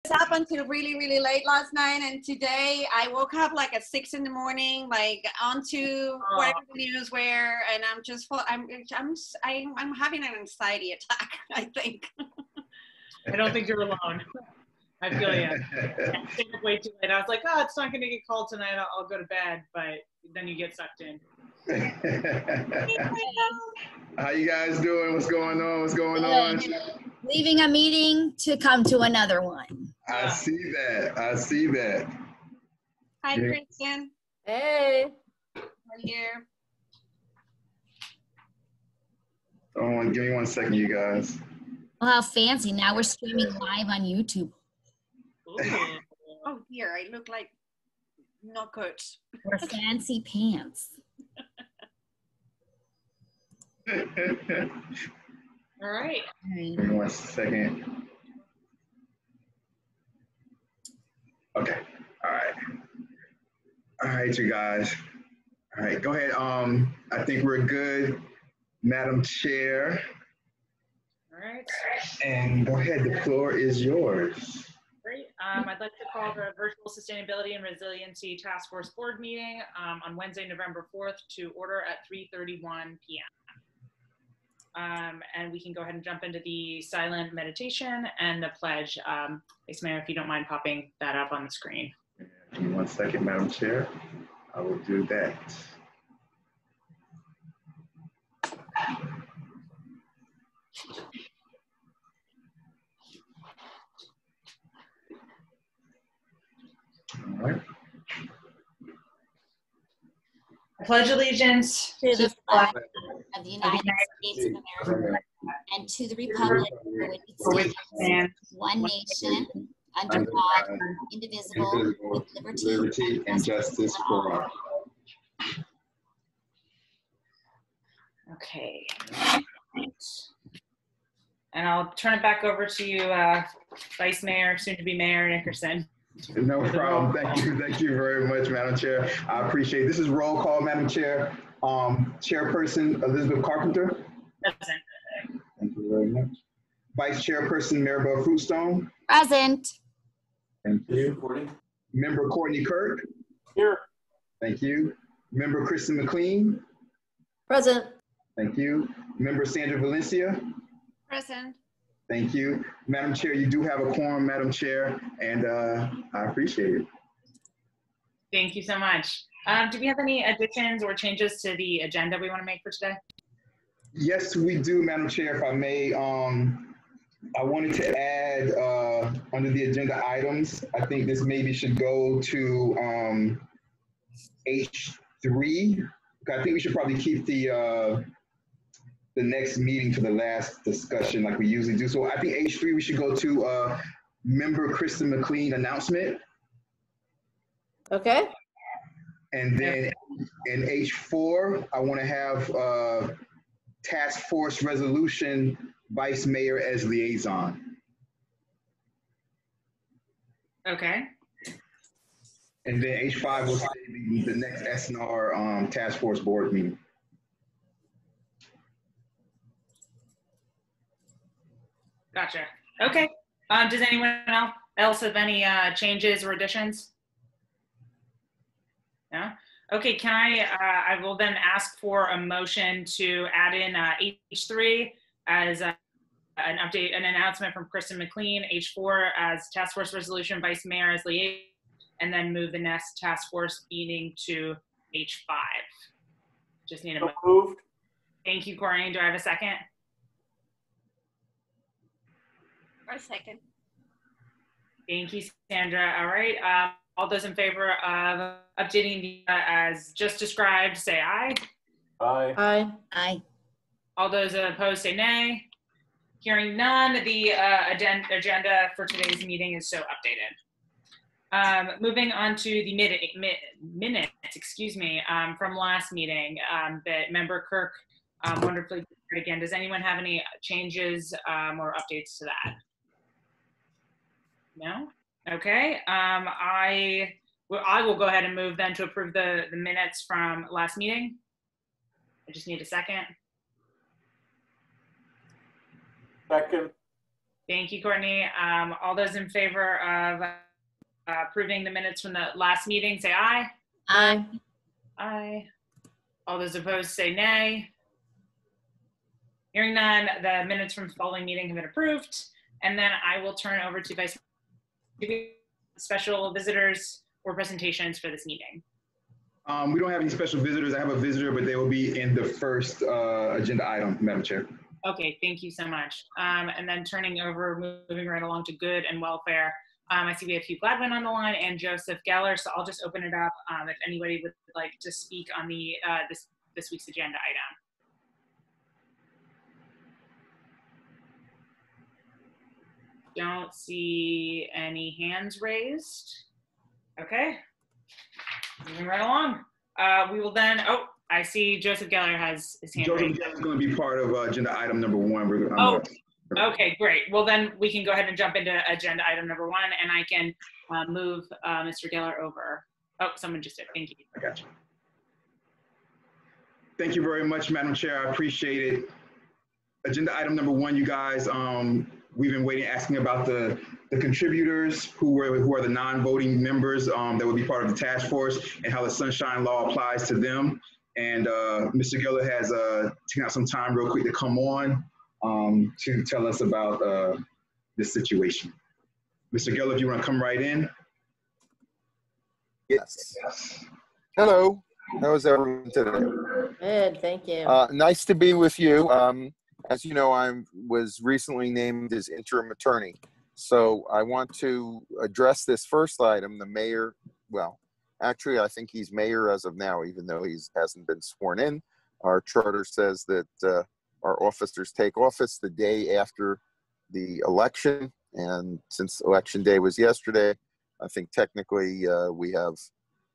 up until really, really late last night, and today I woke up like at 6 in the morning, like onto whatever the news were, and I'm just I'm having an anxiety attack, I think. I don't think you're alone. I feel you. I stayed up way too late. I was like, oh, it's not going to get called tonight. I'll go to bed. But then you get sucked in. How you guys doing? What's going on? What's going on? Leaving a meeting to come to another one. I see that. I see that. Hi, Kristen. Hey. We're here. Give me 1 second, you guys. Well, how fancy. Now we're streaming live on YouTube. Oh dear, I look like not good. We're fancy pants. All right. Give me 1 second. Okay. All right. All right, you guys. All right, go ahead. I think we're good, Madam Chair. All right. And go ahead. The floor is yours. Great. I'd like to call the Virtual Sustainability and Resiliency Task Force Board meeting on Wednesday, November 4th to order at 3:31 p.m. And we can go ahead and jump into the silent meditation and the pledge. Vice Mayor, if you don't mind popping that up on the screen. Give me 1 second, Madam Chair. I will do that. All right. I pledge allegiance To the flag of the United States of America and to the republic for which it stands, one nation, under God, indivisible, with liberty and justice for all. Okay. And I'll turn it back over to you, Vice Mayor, soon to be Mayor Nickerson. No problem. Thank you very much, Madam Chair. I appreciate it. This is roll call, Madam Chair. Chairperson Elizabeth Carpenter. Present. Thank you very much. Vice Chairperson Maribel Fruitstone. Present. Thank you. Member Courtney Kirk. Here. Thank you. Member Kristen McLean. Present. Thank you. Member Sandra Valencia. Present. Thank you. Madam Chair, you do have a quorum, Madam Chair, and I appreciate it. Thank you so much. Do we have any additions or changes to the agenda we want to make for today? Yes, we do, Madam Chair, if I may. I wanted to add under the agenda items, I think this maybe should go to H3. I think we should probably keep the next meeting for the last discussion like we usually do. So I think H3, we should go to Member Kristen McLean announcement. Okay. And then in H4, I want to have Task Force Resolution Vice Mayor as liaison. Okay. And then H5 will say the next SNR Task Force Board meeting. Gotcha. Okay. Does anyone else have any changes or additions? No? Okay, can I will then ask for a motion to add in H3 as an update, an announcement from Kristen McLean, H4 as Task Force Resolution Vice Mayor as liaison, and then move the next Task Force meeting to H5. Just need a motion. Moved. Thank you, Corinne. Do I have a second? Or a second. Thank you, Sandra. All right. All those in favor of updating the as just described, say aye. Aye. Aye. Aye. All those opposed, say nay. Hearing none, the agenda for today's meeting is so updated. Moving on to the minutes, excuse me, from last meeting that Member Kirk wonderfully did again. Does anyone have any changes or updates to that? No? Okay. I will go ahead and move then to approve the minutes from last meeting. I just need a second. Second. Thank you, Courtney. All those in favor of approving the minutes from the last meeting, say aye. Aye. Aye. All those opposed, say nay. Hearing none, the minutes from the following meeting have been approved. And then I will turn over to Vice special visitors or presentations for this meeting. We don't have any special visitors. I have a visitor, but they will be in the first agenda item, Madam Chair. Okay, thank you so much. And then moving right along to good and welfare. I see we have Hugh Gladwin on the line and Joseph Geller, so I'll just open it up if anybody would like to speak on the this week's agenda item. Don't see any hands raised. Okay, moving right along. We will then, I see Joseph Geller has his hand raised. Joseph Geller is going to be part of agenda item number 1. Okay, great. Well, then we can go ahead and jump into agenda item number 1, and I can move Mr. Geller over. Oh, someone just did. Thank you. I got you. Thank you very much, Madam Chair. I appreciate it. Agenda item number 1, you guys. We've been waiting, asking about the contributors who are the non-voting members that would be part of the task force and how the Sunshine Law applies to them. And Mr. Geller has taken out some time real quick to come on to tell us about this situation. Mr. Geller, if you want to come right in. Yes. Hello. How is everyone today? Good, thank you. Nice to be with you. As you know, I was recently named as interim attorney. So I want to address this first item. The mayor, well, actually, I think he's mayor as of now, even though he hasn't been sworn in. Our charter says that our officers take office the day after the election. And since election day was yesterday, I think technically we have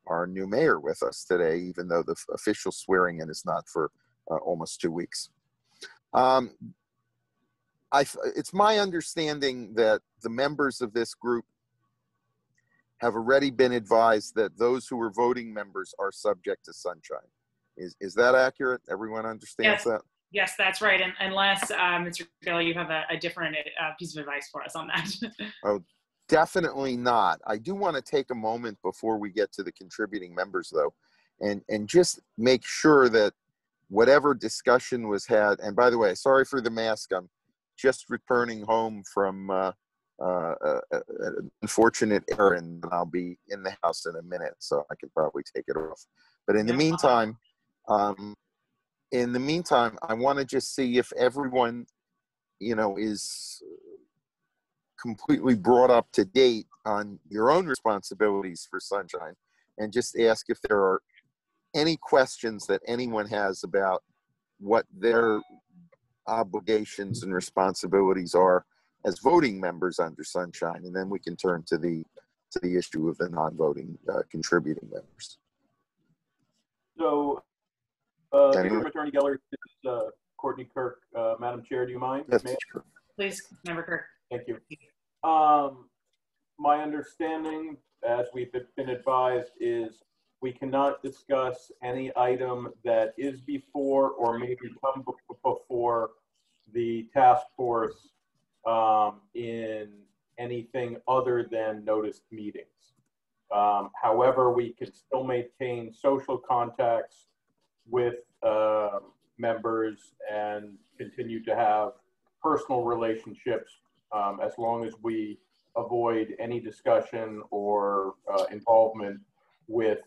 our new mayor with us today, even though the official swearing in is not for almost 2 weeks. It's my understanding that the members of this group have already been advised that those who are voting members are subject to sunshine. Is that accurate? Everyone understands that? Yes, that's right. And unless, Mr. Geller, you have a different piece of advice for us on that. Oh, definitely not. I do want to take a moment before we get to the contributing members, though, and just make sure that whatever discussion was had, and by the way, sorry for the mask, I'm just returning home from an unfortunate errand, and I'll be in the house in a minute, so I can probably take it off. But in the meantime, I want to just see if everyone, is completely brought up to date on your own responsibilities for Sunshine, and just ask if there are any questions that anyone has about what their obligations and responsibilities are as voting members under Sunshine, and then we can turn to the issue of the non-voting contributing members. So, Interim Attorney Geller, this is Courtney Kirk. Madam Chair, do you mind? Yes, please, Member Kirk. Thank you. My understanding, as we've been advised, is we cannot discuss any item that is before or may become before the task force in anything other than noticed meetings. However, we can still maintain social contacts with members and continue to have personal relationships as long as we avoid any discussion or involvement with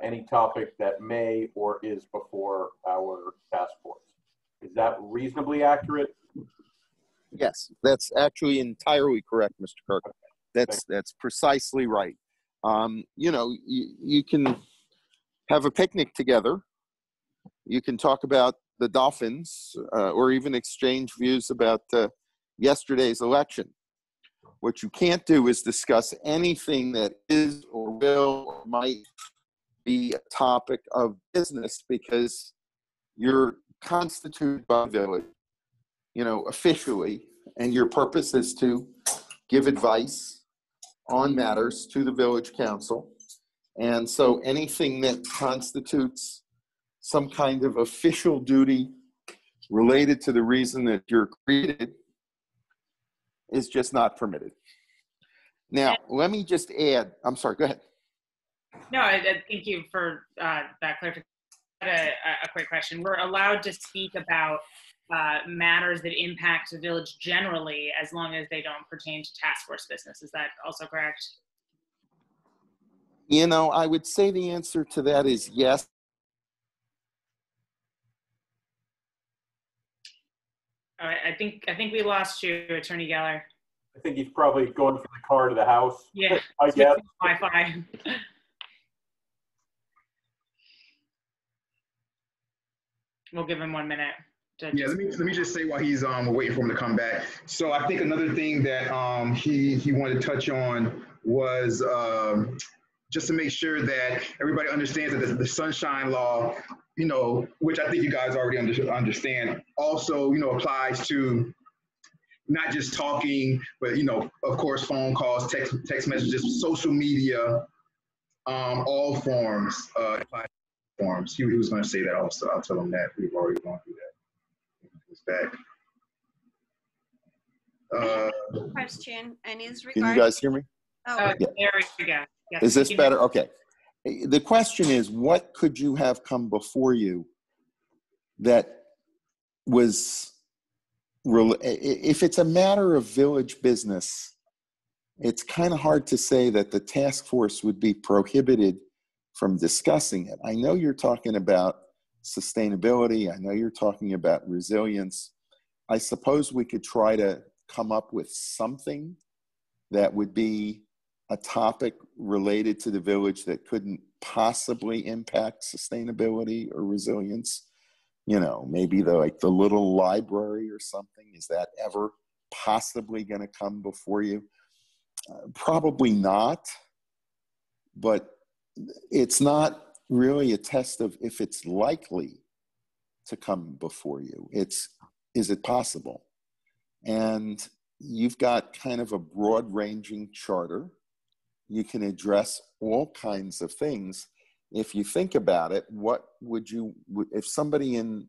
any topic that may or is before our task force. Is that reasonably accurate? Yes, that's actually entirely correct, Mr. Kirk. That's precisely right. You can have a picnic together. You can talk about the Dolphins or even exchange views about yesterday's election. What you can't do is discuss anything that is or will or might be a topic of business, because you're constituted by the village, officially, and your purpose is to give advice on matters to the village council. And so anything that constitutes some kind of official duty related to the reason that you're created is just not permitted. Now, let me just add, I'm sorry, go ahead. No, thank you for that clarification. A quick question. We're allowed to speak about matters that impact the village generally, as long as they don't pertain to task force business. Is that also correct? You know, I would say the answer to that is yes. All right, I think we lost you, Attorney Geller. I think he's probably going from the car to the house. Yeah, I guess. Wi-Fi. We'll give him 1 minute. Yeah, let me just say while he's waiting for him to come back. So I think another thing that he wanted to touch on was just to make sure that everybody understands that the Sunshine Law, you know, which I think you guys already understand, also, you know, applies to not just talking, but, you know, of course, phone calls, text messages, social media, all forms, forms. He was going to say that also. I'll tell him that. We've already gone through that. Back. Question, and is Can you guys hear me? Oh, yeah. There we go. Yes, is this better? Okay. The question is, what could you have come before you that was, if it's a matter of village business, it's kind of hard to say that the task force would be prohibited from discussing it. I know you're talking about sustainability. I know you're talking about resilience. I suppose we could try to come up with something that would be a topic related to the village that couldn't possibly impact sustainability or resilience. You know, maybe the little library or something. Is that ever possibly going to come before you? Probably not, but it's not really a test of if it's likely to come before you. It's, is it possible? And you've got kind of a broad-ranging charter. You can address all kinds of things. If you think about it, what would you, if somebody in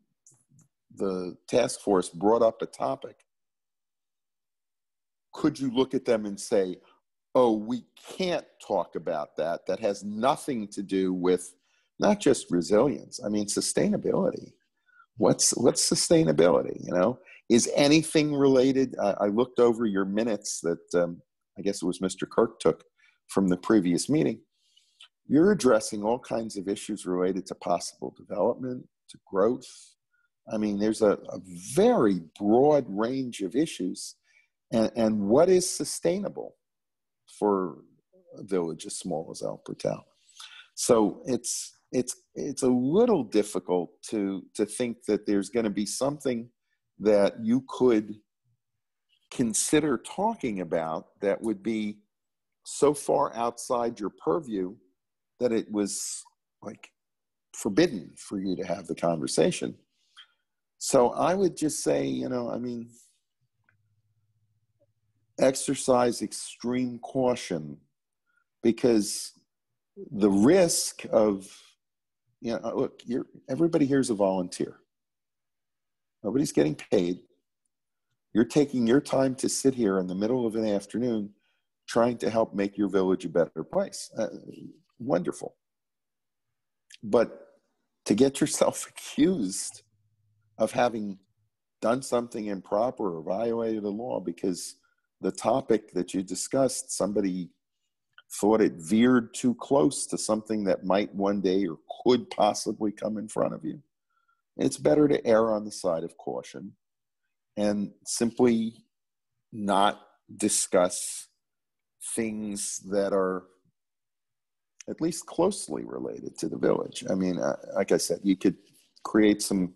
the task force brought up a topic, could you look at them and say, oh, we can't talk about that. That has nothing to do with not just resilience. I mean, sustainability. What's sustainability? You know, is anything related? I looked over your minutes that I guess it was Mr. Kirk took from the previous meeting. You're addressing all kinds of issues related to possible development, to growth. I mean, there's a very broad range of issues. And what is sustainable for a village as small as El Portal? So it's a little difficult to think that there's going to be something that you could consider talking about that would be so far outside your purview that it was like forbidden for you to have the conversation. So I would just say, you know, I mean, exercise extreme caution, because the risk of, you know, look, everybody here is a volunteer. Nobody's getting paid. You're taking your time to sit here in the middle of an afternoon trying to help make your village a better place. Wonderful. But to get yourself accused of having done something improper or violated the law because the topic that you discussed, somebody thought it veered too close to something that might one day or could possibly come in front of you. It's better to err on the side of caution and simply not discuss things that are at least closely related to the village. I mean, like I said, you could create some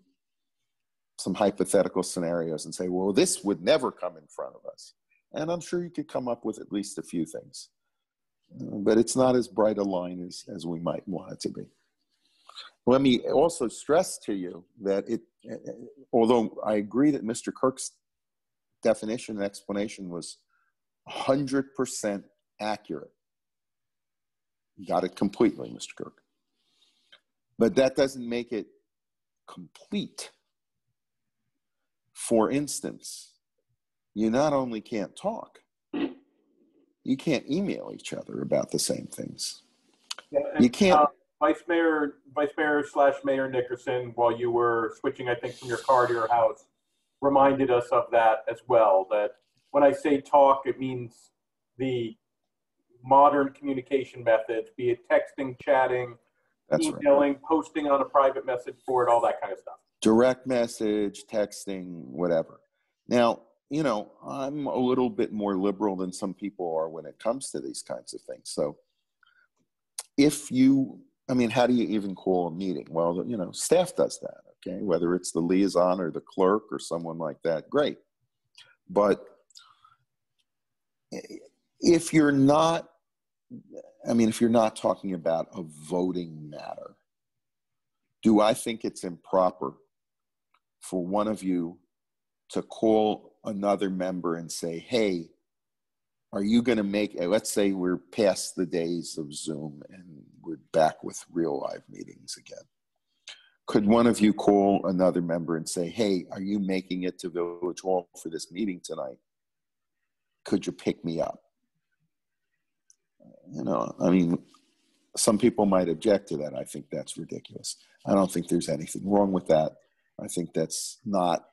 hypothetical scenarios and say, well, this would never come in front of us. And I'm sure you could come up with at least a few things. But it's not as bright a line as we might want it to be. Let me also stress to you that although I agree that Mr. Kirk's definition and explanation was 100% accurate. Got it completely, Mr. Kirk. But that doesn't make it complete. For instance, you not only can't talk, you can't email each other about the same things. Yeah, and, you can't. Vice Mayor / Mayor Nickerson, while you were switching, I think, from your car to your house, reminded us of that as well. That when I say talk, it means the modern communication methods, be it texting, chatting, That's emailing, right. posting on a private message board, all that kind of stuff. Direct message, texting, whatever. Now, you know, I'm a little bit more liberal than some people are when it comes to these kinds of things. So if you, I mean, how do you even call a meeting? Well, you know, staff does that, okay? Whether it's the liaison or the clerk or someone like that, great. But if you're not, I mean, if you're not talking about a voting matter, do I think it's improper for one of you to call another member and say, hey, are you going to make, let's say we're past the days of Zoom and we're back with real live meetings again. Could one of you call another member and say, hey, are you making it to Village Hall for this meeting tonight? Could you pick me up? You know, I mean, some people might object to that. I think that's ridiculous. I don't think there's anything wrong with that. I think that's not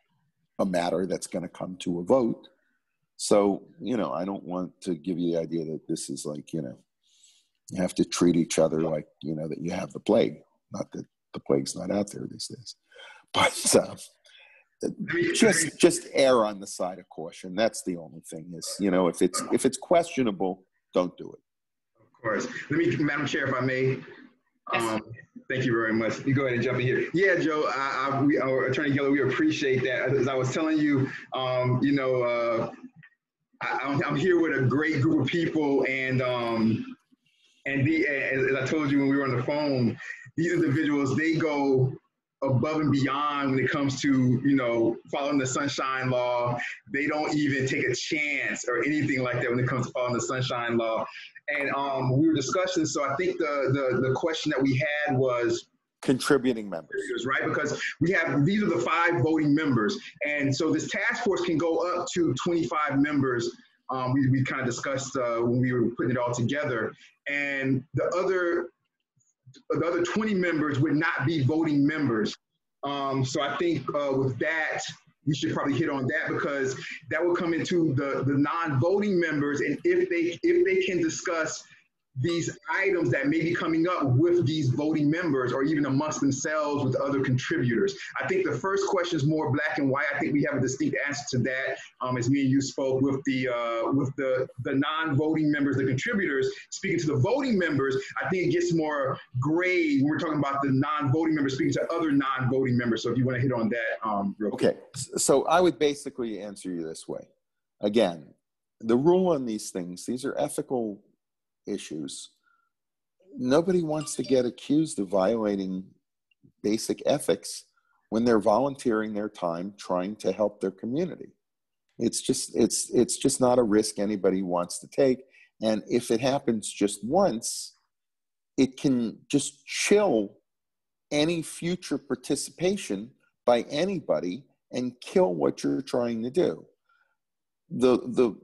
a matter that's going to come to a vote. So, you know, I don't want to give you the idea that this is like, you know, you have to treat each other like, you know, that you have the plague. Not that the plague's not out there these days. But just err on the side of caution. That's the only thing is, you know, if it's questionable, don't do it. Of course. Let me, Madam Chair, if I may. Thank you very much. You go ahead and jump in here. Yeah, Joe, Attorney Geller, we appreciate that. As I was telling you, you know, I'm here with a great group of people, and as I told you when we were on the phone, these individuals, they go above and beyond when it comes to, you know, following the Sunshine Law. They don't even take a chance or anything like that when it comes to following the Sunshine Law. And we were discussing, so I think the question that we had was contributing members, right? Because we have, these are the 5 voting members. And so this task force can go up to 25 members. We kind of discussed when we were putting it all together. And the other 20 members would not be voting members. So I think with that, we should probably hit on that, because that will come into the non-voting members, and if they can discuss these items that may be coming up with these voting members, or even amongst themselves with other contributors. I think the first question is more black and white. I think we have a distinct answer to that, as me and you spoke with the non-voting members, the contributors. Speaking to the voting members, I think it gets more gray when we're talking about the non-voting members speaking to other non-voting members. So if you want to hit on that real quick. Okay, so I would basically answer you this way. Again, the rule on these things, these are ethical issues. Nobody wants to get accused of violating basic ethics when they're volunteering their time trying to help their community. It's just not a risk anybody wants to take. And if it happens just once, it can just chill any future participation by anybody and kill what you're trying to do. The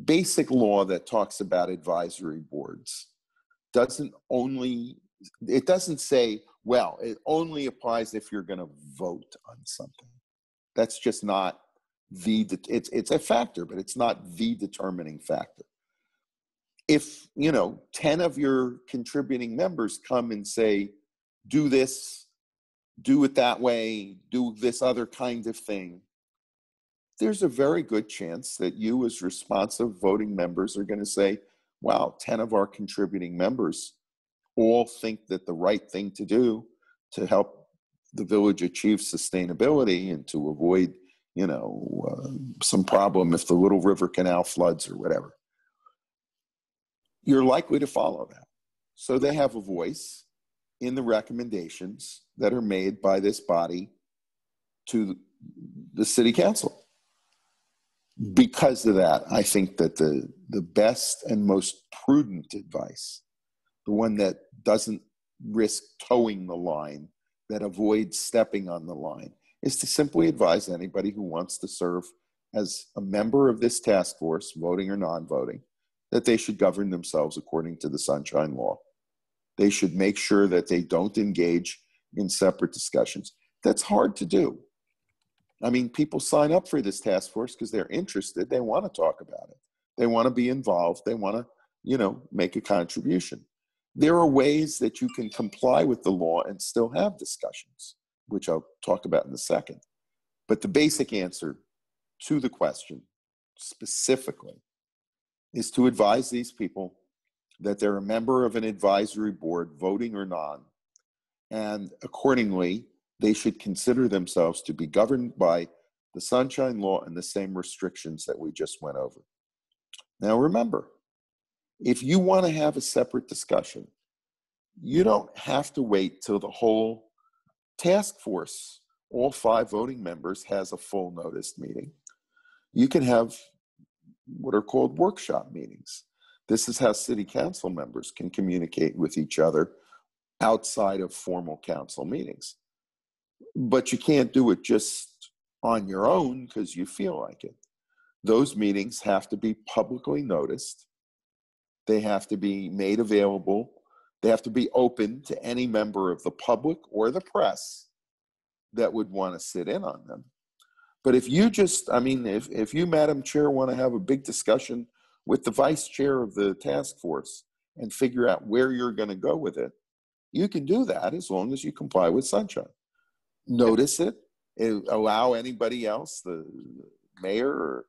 basic law that talks about advisory boards doesn't say, well, it only applies if you're going to vote on something. That's just not it's a factor, but it's not the determining factor. If, 10 of your contributing members come and say, do this, do it that way, do this other kind of thing, there's a very good chance that you as responsive voting members are going to say, wow, 10 of our contributing members all think that the right thing to do to help the village achieve sustainability and to avoid, some problem if the Little River Canal floods or whatever. You're likely to follow that. So they have a voice in the recommendations that are made by this body to the city council. Because of that, I think that the best and most prudent advice, the one that doesn't risk towing the line, that avoids stepping on the line, is to simply advise anybody who wants to serve as a member of this task force, voting or non-voting, that they should govern themselves according to the Sunshine Law. They should make sure that they don't engage in separate discussions. That's hard to do. I mean, people sign up for this task force because they're interested. They want to talk about it. They want to be involved. They want to, you know, make a contribution. There are ways that you can comply with the law and still have discussions, which I'll talk about in a second. But the basic answer to the question specifically is to advise these people that they're a member of an advisory board, voting or non, and accordingly, they should consider themselves to be governed by the Sunshine Law and the same restrictions that we just went over. Now remember, if you want to have a separate discussion, you don't have to wait till the whole task force, all 5 voting members, has a full noticed meeting. You can have what are called workshop meetings. This is how city council members can communicate with each other outside of formal council meetings. But you can't do it just on your own because you feel like it. Those meetings have to be publicly noticed. They have to be made available. They have to be open to any member of the public or the press that would want to sit in on them. But if you just, I mean, if you, Madam Chair, want to have a big discussion with the vice chair of the task force and figure out where you're going to go with it, you can do that as long as you comply with Sunshine. Notice it, allow anybody else, the mayor or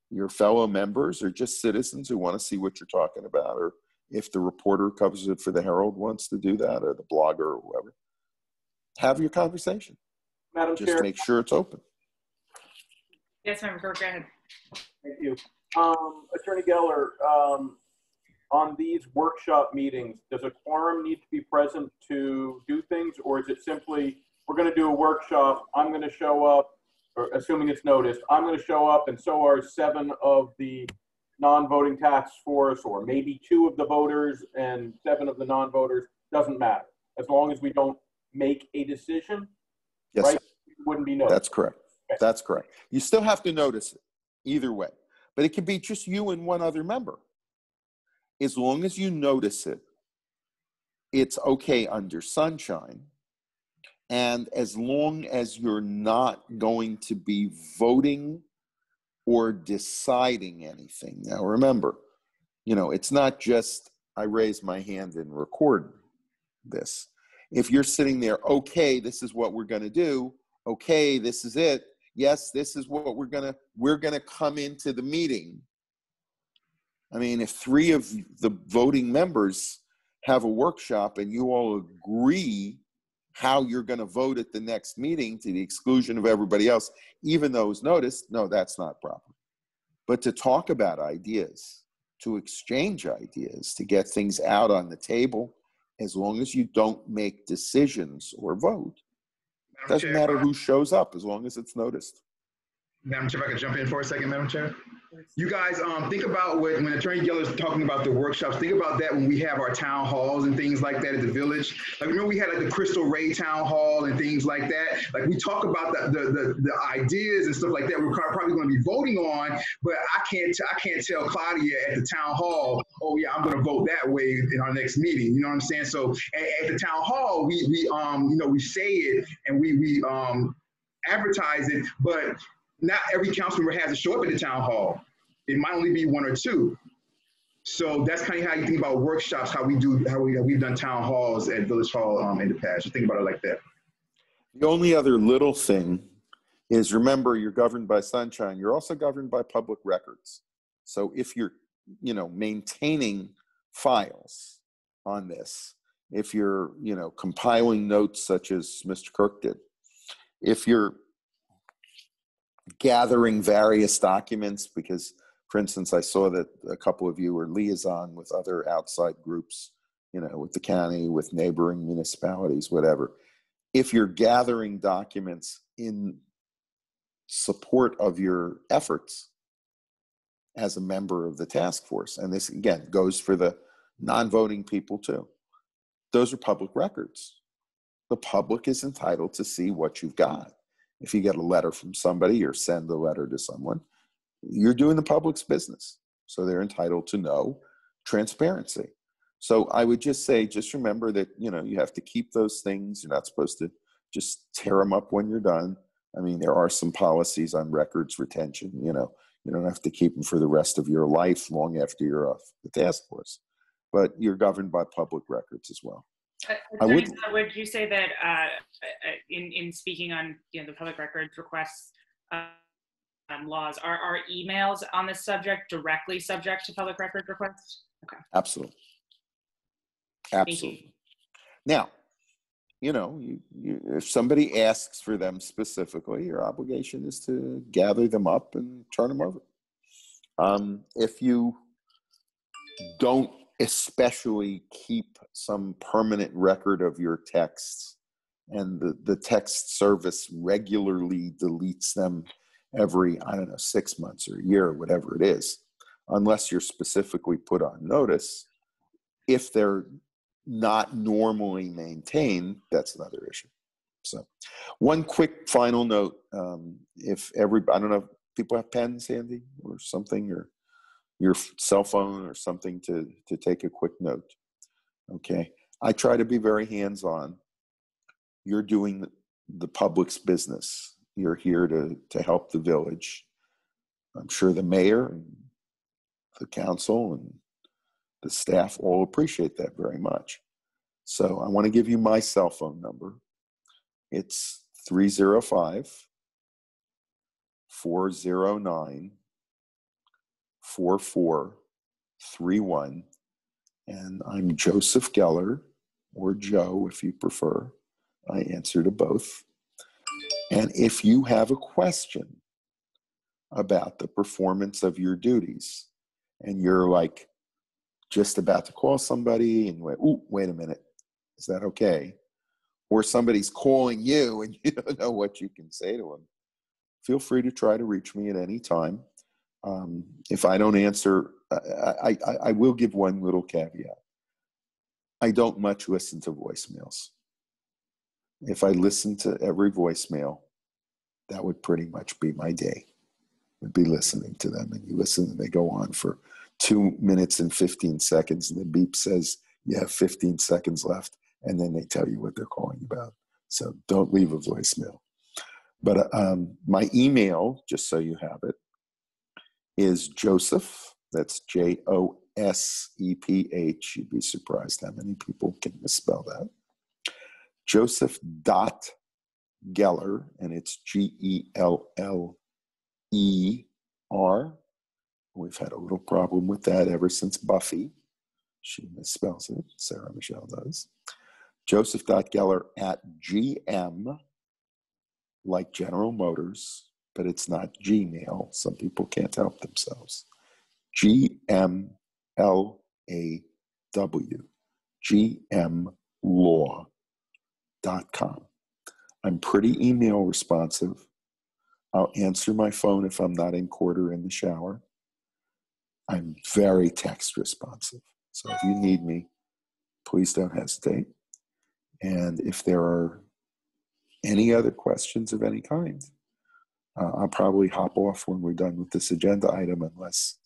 your fellow members or just citizens who want to see what you're talking about, or if the reporter covers it for the Herald wants to do that, or the blogger or whoever, have your conversation. Madam Just Chair. make sure it's open. Yes, Member Kirk, go ahead. Thank you. Attorney Geller, on these workshop meetings, does a quorum need to be present to do things, or is it simply, we're going to do a workshop, I'm going to show up, or assuming it's noticed, I'm going to show up, and so are 7 of the non-voting task force, or maybe 2 of the voters and 7 of the non-voters, doesn't matter. As long as we don't make a decision, Yes, right? It wouldn't be noticed. that's correct. Okay. That's correct. You still have to notice it either way, but it can be just you and one other member. As long as you notice it, it's okay under Sunshine. And as long as you're not going to be voting or deciding anything. Now remember, you know, it's not just I raise my hand and record this. If you're sitting there, okay, this is what we're going to do. Okay, this is it. Yes, this is what we're going to come into the meeting. I mean, if 3 of the voting members have a workshop and you all agree how you're going to vote at the next meeting to the exclusion of everybody else, even though it's noticed, no, that's not proper. But to talk about ideas, to exchange ideas, to get things out on the table, as long as you don't make decisions or vote, doesn't matter who shows up as long as it's noticed. Madam Chair, if I could jump in for a second, Madam Chair. You guys think about when Attorney Geller is talking about the workshops, think about that when we have our town halls and things like that at the village. Like, remember we had like the Crystal Ray Town Hall and things like that. Like, we talk about the ideas and stuff like that we're probably going to be voting on, but I can't tell Claudia at the town hall, oh yeah, I'm going to vote that way in our next meeting. You know what I'm saying? So at the town hall, we you know, we say it and we advertise it, but not every council member has to show up at the town hall. It might only be 1 or 2. So that's kind of how you think about workshops, how we've done town halls at Village Hall in the past. Just think about it like that. The only other little thing is, remember, you're governed by Sunshine. You're also governed by public records. So if you're, you know, maintaining files on this, if you're, you know, compiling notes such as Mr. Kirk did, if you're gathering various documents, because, for instance, I saw that a couple of you were liaison with other outside groups, you know, with the county, with neighboring municipalities, whatever. If you're gathering documents in support of your efforts as a member of the task force, and this, again, goes for the non-voting people too, those are public records. The public is entitled to see what you've got. If you get a letter from somebody or send a letter to someone, you're doing the public's business. So they're entitled to know transparency. So I would just say, just remember that, you have to keep those things. You're not supposed to just tear them up when you're done. I mean, there are some policies on records retention, you don't have to keep them for the rest of your life, long after you're off the task force, but you're governed by public records as well. Would you say that in speaking on the public records requests laws, are emails on this subject directly subject to public record requests? Okay. Absolutely. Absolutely. Now, if somebody asks for them specifically, your obligation is to gather them up and turn them over. If you don't especially keep some permanent record of your texts, and the text service regularly deletes them every, 6 months or a year or whatever it is, unless you're specifically put on notice, if they're not normally maintained, that's another issue. So one quick final note, I don't know if people have pens handy or something, or your cell phone or something to take a quick note. Okay. I try to be very hands-on. You're doing the public's business. You're here to help the village. I'm sure the mayor and the council and the staff all appreciate that very much. So I want to give you my cell phone number. It's 305-409-4431. And I'm Joseph Geller, or Joe if you prefer. I answer to both. And if you have a question about the performance of your duties, and you're like just about to call somebody and wait a minute, is that okay? Or somebody's calling you and you don't know what you can say to them, feel free to try to reach me at any time. If I don't answer, I will give one little caveat. I don't much listen to voicemails. If I listen to every voicemail, that would pretty much be my day. Would be listening to them, and you listen and they go on for 2 minutes and 15 seconds, and the beep says you have 15 seconds left, and then they tell you what they're calling about. So don't leave a voicemail. But my email, just so you have it, is Joseph, that's Joseph. You'd be surprised how many people can misspell that. Joseph.Geller, and it's Geller. We've had a little problem with that ever since Buffy. She misspells it. Sarah Michelle does. Joseph.Geller@GM, like General Motors, but it's not Gmail. Some people can't help themselves. GMLAW, GMlaw.com. I'm pretty email responsive. I'll answer my phone if I'm not in court or in the shower. I'm very text responsive. So if you need me, please don't hesitate. And if there are any other questions of any kind, I'll probably hop off when we're done with this agenda item, unless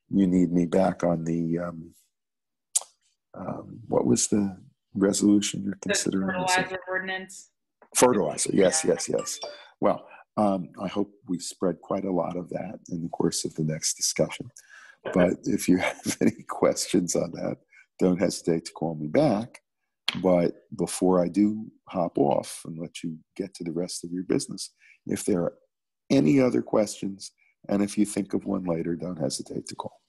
you need me back on the, what was the resolution you're considering? The Fertilizer Ordinance. Fertilizer, yes. Well, I hope we spread quite a lot of that in the course of the next discussion. But if you have any questions on that, don't hesitate to call me back. But before I do hop off and let you get to the rest of your business, if there are any other questions, and if you think of one later, don't hesitate to call.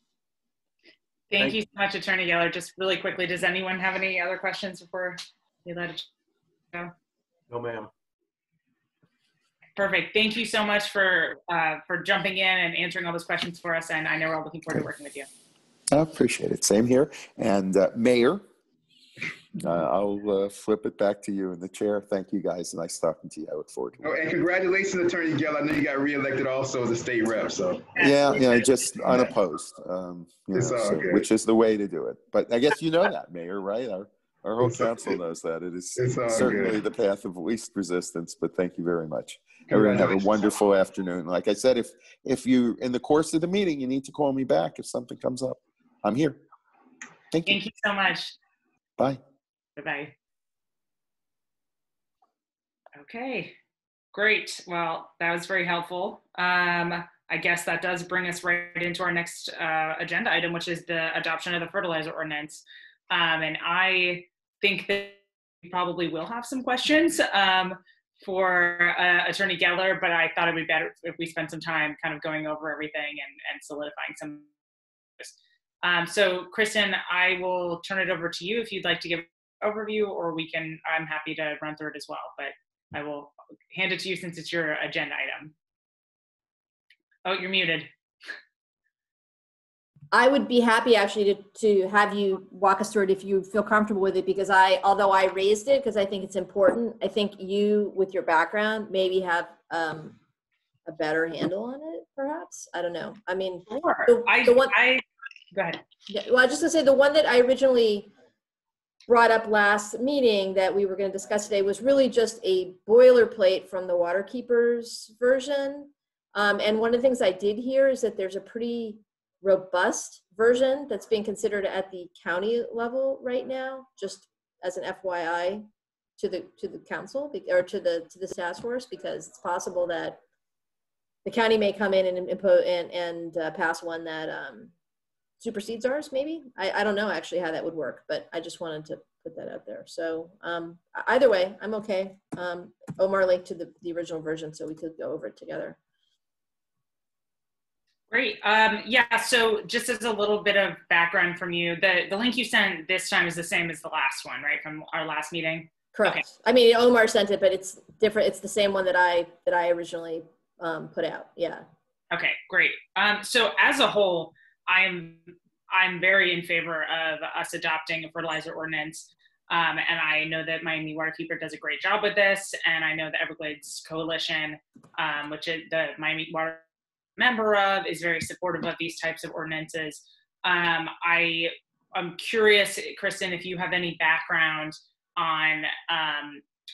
Thank you so much, Attorney Geller. Just really quickly, does anyone have any other questions before we let it go? No, ma'am. Perfect. Thank you so much for jumping in and answering all those questions for us. And I know we're all looking forward to working with you. I appreciate it. Same here. And Mayor, I'll flip it back to you in the chair. Thank you, guys. Nice talking to you. I look forward to it. And congratulations, Attorney Geller. I know you got reelected also as a state rep. So yeah, just unopposed, which is the way to do it. But I guess you know that, Mayor, right? Our whole council knows that. It is certainly the path of least resistance, but thank you very much. Everyone have a wonderful afternoon. Like I said, if you, in the course of the meeting, you need to call me back if something comes up. I'm here. Thank you. Thank you so much. Bye. Bye-bye. Okay, great. Well, that was very helpful. I guess that does bring us right into our next agenda item, which is the adoption of the fertilizer ordinance. And I think that we probably will have some questions for Attorney Geller, but I thought it would be better if we spent some time kind of going over everything and solidifying some of this. So Kristen, I will turn it over to you if you'd like to give an overview, or I'm happy to run through it as well, but I will hand it to you since it's your agenda item. Oh, you're muted. I would be happy actually to have you walk us through it if you feel comfortable with it, because although I raised it because I think it's important, I think you, with your background, maybe have a better handle on it, perhaps. I don't know. I mean, sure. Go ahead. Yeah, well, I was just gonna say the one that I originally brought up last meeting that we were going to discuss today was really just a boilerplate from the Waterkeepers version. And one of the things I did hear is that there's a pretty robust version that's being considered at the county level right now, just as an FYI to the council or to the task force, because it's possible that the county may come in and impose and pass one that supersedes ours, maybe. I don't know actually how that would work, but I just wanted to put that out there. So either way, I'm okay. Omar linked to the original version, so we could go over it together. Great. Yeah, so just as a little bit of background from you, the link you sent this time is the same as the last one, right, from our last meeting? Correct. Okay. I mean, Omar sent it, but it's different. It's the same one that I originally put out. Yeah. Okay, great. So as a whole, I'm very in favor of us adopting a fertilizer ordinance. And I know that Miami Waterkeeper does a great job with this. And I know the Everglades Coalition, which is the Miami Water member of, is very supportive of these types of ordinances. I'm curious, Kristen, if you have any background on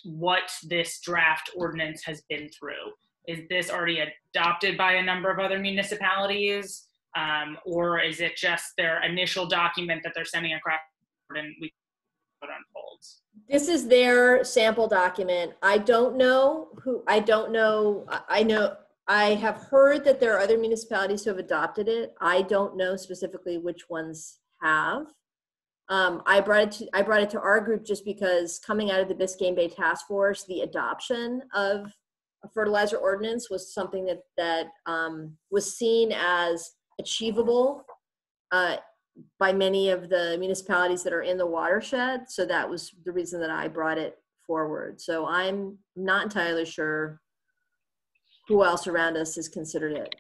what this draft ordinance has been through. Is this already adopted by a number of other municipalities? Or is it just their initial document that they're sending across and we put on folds? This is their sample document. I know, I have heard that there are other municipalities who have adopted it. I don't know specifically which ones have. I brought it to our group just because coming out of the Biscayne Bay Task Force, the adoption of a fertilizer ordinance was something that was seen as achievable by many of the municipalities that are in the watershed. So that was the reason that I brought it forward. So I'm not entirely sure who else around us has considered it.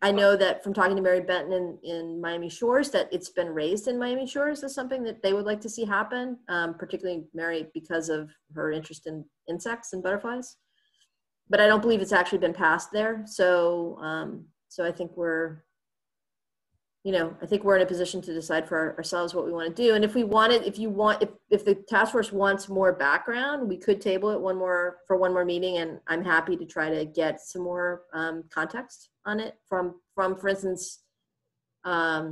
I know that from talking to Mary Benton in Miami Shores, that it's been raised in Miami Shores as something that they would like to see happen, particularly Mary because of her interest in insects and butterflies. But I don't believe it's actually been passed there. So, so I think we're in a position to decide for ourselves what we want to do. And if the task force wants more background, we could table it one more meeting, and I'm happy to try to get some more context on it from for instance, I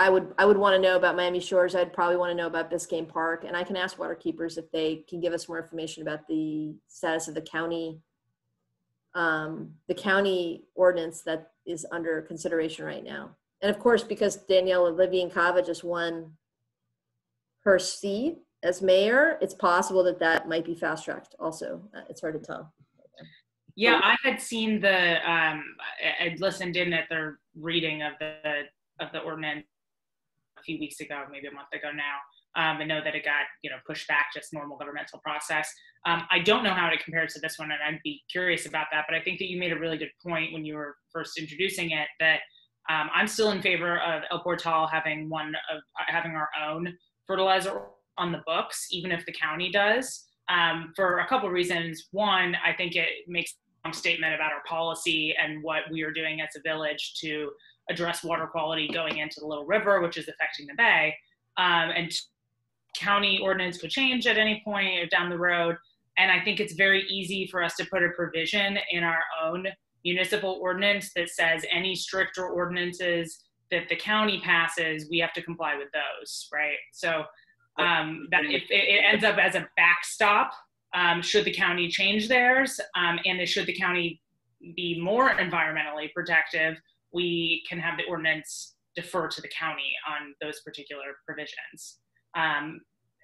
would want to know about Miami Shores. I'd probably want to know about Biscayne Park, and I can ask Waterkeepers if they can give us more information about the status of the county ordinance that is under consideration right now. And of course, because Danielle Olivier-Cava just won her seat as mayor, it's possible that might be fast-tracked also. It's hard to tell. Yeah, I had seen I'd listened in at their reading of the ordinance a few weeks ago, maybe a month ago now. I know that it got pushed back, just normal governmental process. I don't know how it compares to this one, and I'd be curious about that. But I think that you made a really good point when you were first introducing it, that I'm still in favor of El Portal having our own fertilizer on the books, even if the county does, for a couple of reasons. One, I think it makes a statement about our policy and what we are doing as a village to address water quality going into the Little River, which is affecting the bay. And county ordinance could change at any point down the road. And I think it's very easy for us to put a provision in our own municipal ordinance that says any stricter ordinances that the county passes, we have to comply with those, right? So that if it ends up as a backstop, should the county change theirs, and should the county be more environmentally protective, we can have the ordinance defer to the county on those particular provisions.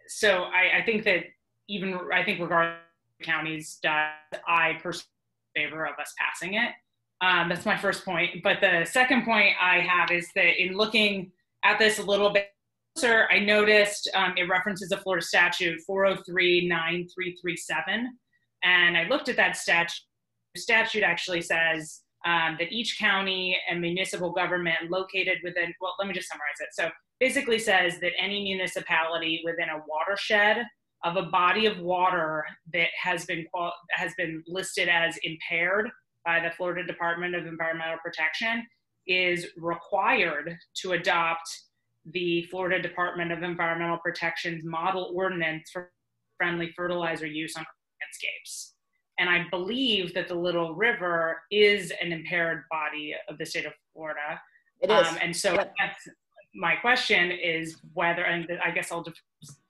So I think that regardless of the counties, I personally favor of us passing it. That's my first point. But the second point I have is that in looking at this a little bit closer, I noticed it references a Florida statute 403-9337. And I looked at that statute. The statute actually says that each county and municipal government located within, well, let me just summarize it. So basically says that any municipality within a watershed of a body of water that has been listed as impaired by the Florida Department of Environmental Protection is required to adopt the Florida Department of Environmental Protection's model ordinance for friendly fertilizer use on landscapes. And I believe that the Little River is an impaired body of the state of Florida. It is. And so that's my question is whether, and I guess I'll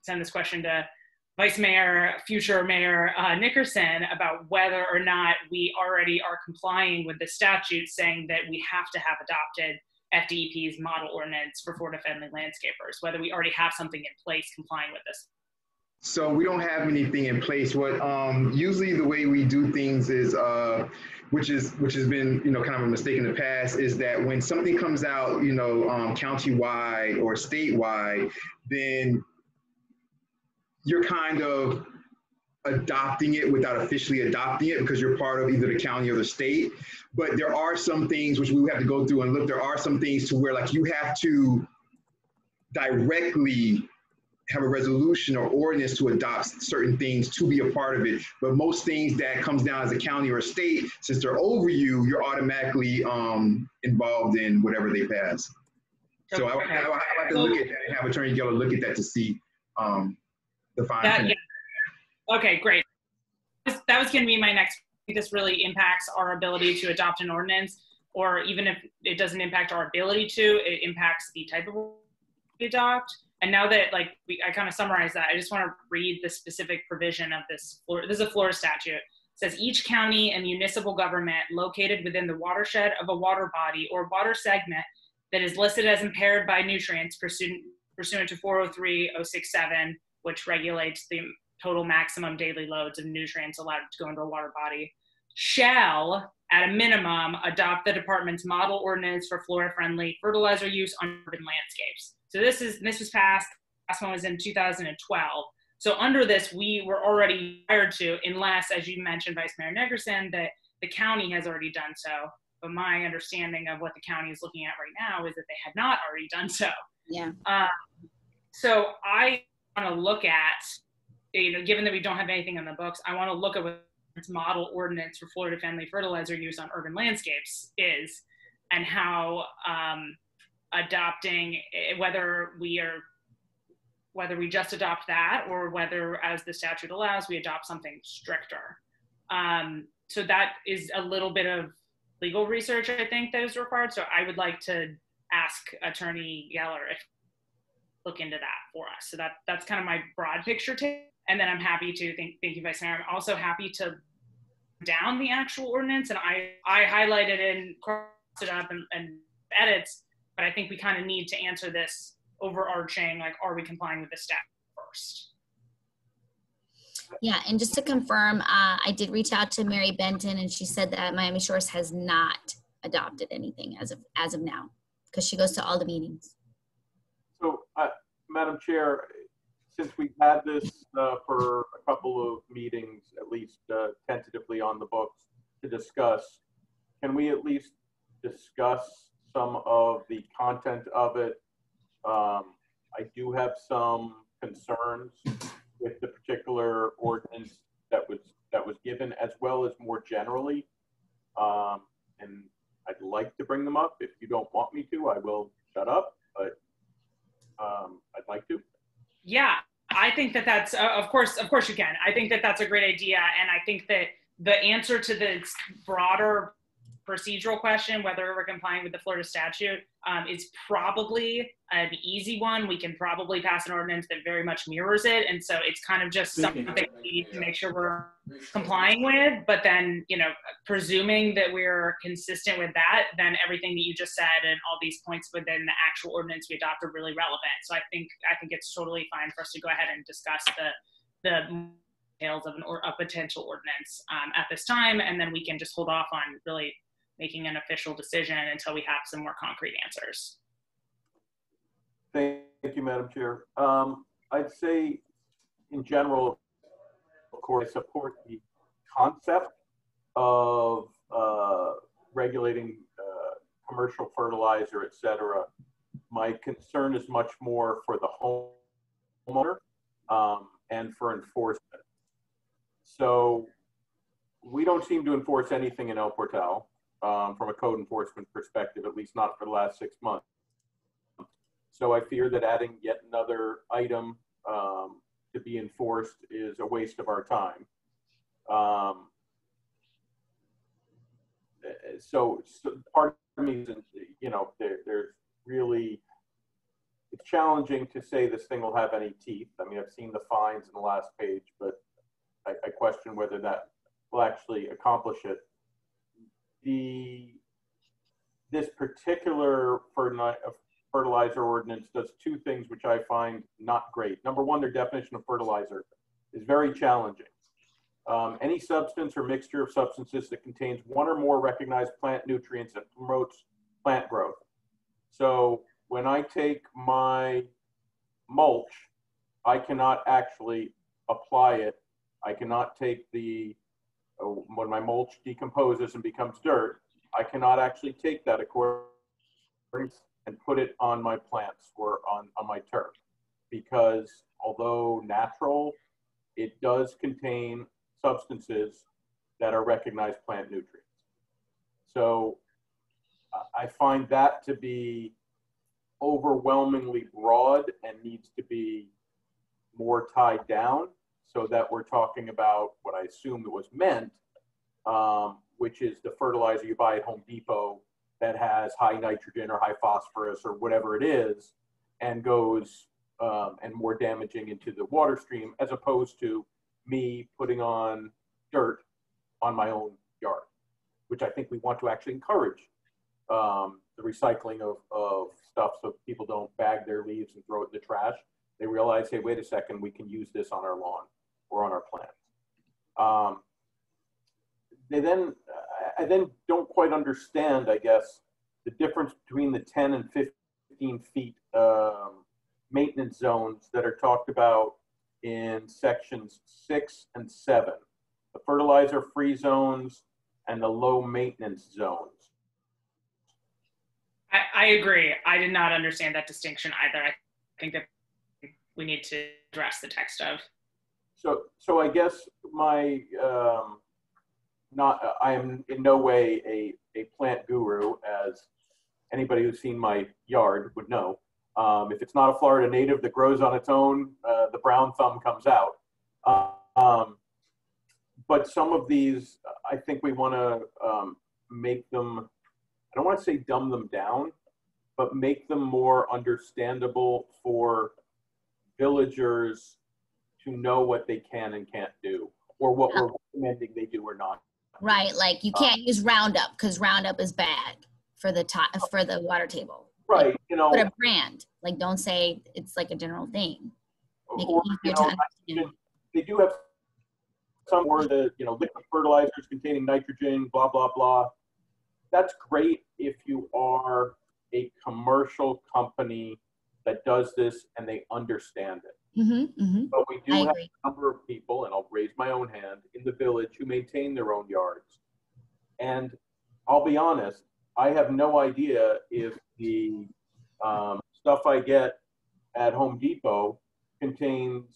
send this question to Vice Mayor, future Mayor Nickerson, about whether or not we already are complying with the statute saying that we have to have adopted FDEP's model ordinance for Florida friendly landscapers, whether we already have something in place complying with this. So we don't have anything in place. What usually the way we do things is, which has been kind of a mistake in the past, is that when something comes out countywide or statewide, then you're kind of adopting it without officially adopting it because you're part of either the county or the state. But there are some things which we have to go through and look. There are some things to where you have to directly have a resolution or ordinance to adopt certain things to be a part of it. But most things that comes down as a county or a state, since they're over you, you're automatically involved in whatever they pass. So I have to look at that and have Attorney Geller look at that to see the fine print. Yeah. Okay, great. That was going to be my next. This really impacts our ability to adopt an ordinance, or even if it doesn't impact our ability to, it impacts the type of we adopt. And now that I kind of summarized that, I just want to read the specific provision of this. This is a Florida statute. It says each county and municipal government located within the watershed of a water body or water segment that is listed as impaired by nutrients pursuant to 403-067, which regulates the total maximum daily loads of nutrients allowed to go into a water body, shall, at a minimum, adopt the department's model ordinance for Florida-friendly fertilizer use on urban landscapes. So this was passed. Last one was in 2012. So under this, we were already required to, unless, as you mentioned, Vice Mayor Nickerson, that the county has already done so. But my understanding of what the county is looking at right now is that they had not already done so. Yeah. So I want to look at, given that we don't have anything in the books, I want to look at what its model ordinance for Florida friendly fertilizer use on urban landscapes is, and how adopting, whether we just adopt that, or whether, as the statute allows, we adopt something stricter. So that is a little bit of legal research, I think, that is required. So I would like to ask Attorney Geller if look into that for us. So that's kind of my broad picture take. And then I'm happy to, thank you, Vice Mayor. I'm also happy to down the actual ordinance, and I highlighted and crossed it up and edits, but I think we kind of need to answer this overarching, are we complying with the statute first? Yeah, and just to confirm, I did reach out to Mary Benton, and she said that Miami Shores has not adopted anything as of now, because she goes to all the meetings. So, Madam Chair, since we've had this for a couple of meetings, at least tentatively on the books to discuss, can we at least discuss some of the content of it? I do have some concerns with the particular ordinance that was given, as well as more generally, and I'd like to bring them up. If you don't want me to, I will shut up, but I'd like to. Yeah, I think that that's, of course you can. I think that that's a great idea. And I think that the answer to the broader procedural question, whether we're complying with the Florida statute, is probably an easy one. We can probably pass an ordinance that very much mirrors it. And so it's kind of just something we need to make sure we're complying with. But then, you know, presuming that we're consistent with that, then everything that you just said and all these points within the actual ordinance we adopt are really relevant. So I think it's totally fine for us to go ahead and discuss the details of a potential ordinance at this time. And then we can just hold off on really making an official decision until we have some more concrete answers. Thank you, Madam Chair. I'd say in general, of course, I support the concept of regulating commercial fertilizer, et cetera. My concern is much more for the homeowner and for enforcement. So we don't seem to enforce anything in El Portal. From a code enforcement perspective, at least not for the last 6 months. So I fear that adding yet another item to be enforced is a waste of our time. So part of me is, you know, there's really, it's challenging to say this thing will have any teeth. I mean, I've seen the fines in the last page, but I question whether that will actually accomplish it. This particular fertilizer ordinance does two things which I find not great. Number one, their definition of fertilizer is very challenging. Any substance or mixture of substances that contains one or more recognized plant nutrients that promotes plant growth. So when I take my mulch, I cannot actually apply it. I cannot take when my mulch decomposes and becomes dirt, I cannot actually take that and put it on my plants or on my turf, because although natural, it does contain substances that are recognized plant nutrients. So I find that to be overwhelmingly broad and needs to be more tied down, so that we're talking about what I assume it was meant, which is the fertilizer you buy at Home Depot that has high nitrogen or high phosphorus or whatever it is, and goes and more damaging into the water stream, as opposed to me putting on dirt on my own yard, which I think we want to actually encourage the recycling of stuff, so people don't bag their leaves and throw it in the trash. They realize, hey, wait a second, we can use this on our lawn or on our plants. I then don't quite understand, I guess, the difference between the 10 and 15 feet maintenance zones that are talked about in sections 6 and 7, the fertilizer free zones and the low maintenance zones. I agree. I did not understand that distinction either. I think that we need to address the text of. So I guess my, I am in no way a plant guru, as anybody who's seen my yard would know. If it's not a Florida native that grows on its own, the brown thumb comes out. But some of these, I think we want to make them, I don't want to say dumb them down, but make them more understandable for villagers to know what they can and can't do, or what we're recommending they do or not. Right, like you can't use Roundup because Roundup is bad for the water table. Right, like, you know. Put a brand, like don't say it's like a general thing. Make or, it easier to understand. They do have some where the liquid fertilizers containing nitrogen, blah blah blah. That's great if you are a commercial company that does this and they understand it. But we do have a number of people, and I'll raise my own hand, in the village who maintain their own yards. And I'll be honest, I have no idea if the stuff I get at Home Depot contains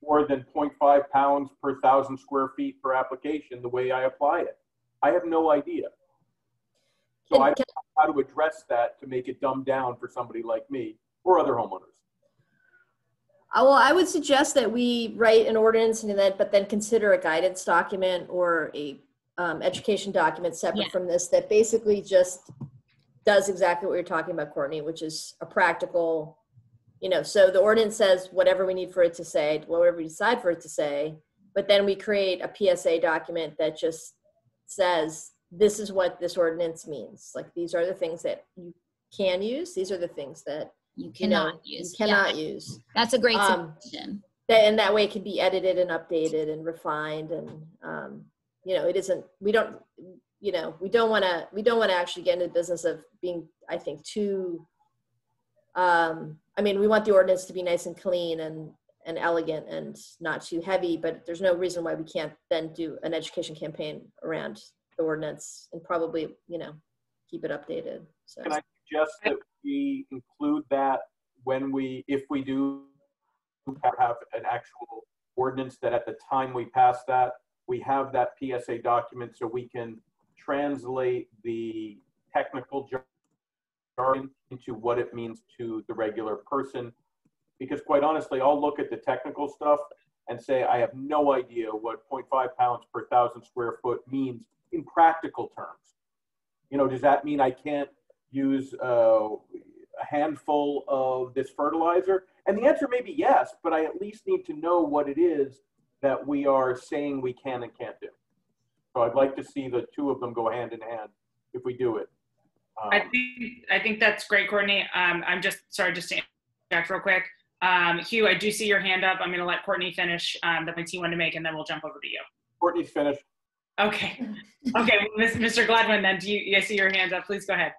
more than 0.5 pounds per 1,000 square feet per application the way I apply it. I have no idea. So I don't know how to address that to make it dumbed down for somebody like me or other homeowners. Well, I would suggest that we write an ordinance and then, but then consider a guidance document or a education document separate from this that basically just does exactly what you're talking about, Courtney, which is a practical, so the ordinance says whatever we need for it to say, whatever we decide for it to say, but then we create a PSA document that just says, this is what this ordinance means. Like, these are the things that you can use. These are the things that you cannot use. You cannot use. That's a great suggestion. And that way it can be edited and updated and refined. And, it isn't, we don't want to actually get into the business of being, I think, too, we want the ordinance to be nice and clean and elegant and not too heavy, but there's no reason why we can't then do an education campaign around the ordinance and probably, keep it updated. So. Can I suggest that we include that if we do have an actual ordinance, that at the time we pass that, we have that PSA document so we can translate the technical jargon into what it means to the regular person. Because quite honestly, I'll look at the technical stuff and say, I have no idea what 0.5 pounds per 1,000 square foot means in practical terms. Does that mean I can't use a handful of this fertilizer? And the answer may be yes, but I at least need to know what it is that we are saying we can and can't do. So I'd like to see the two of them go hand in hand if we do it. I think that's great, Courtney. I'm just to interject real quick. Hugh, I do see your hand up. I'm going to let Courtney finish the points he wanted to make, and then we'll jump over to you. Courtney's finished. Okay. Okay, Mr. Gladwin, then, I see your hand up. Please go ahead.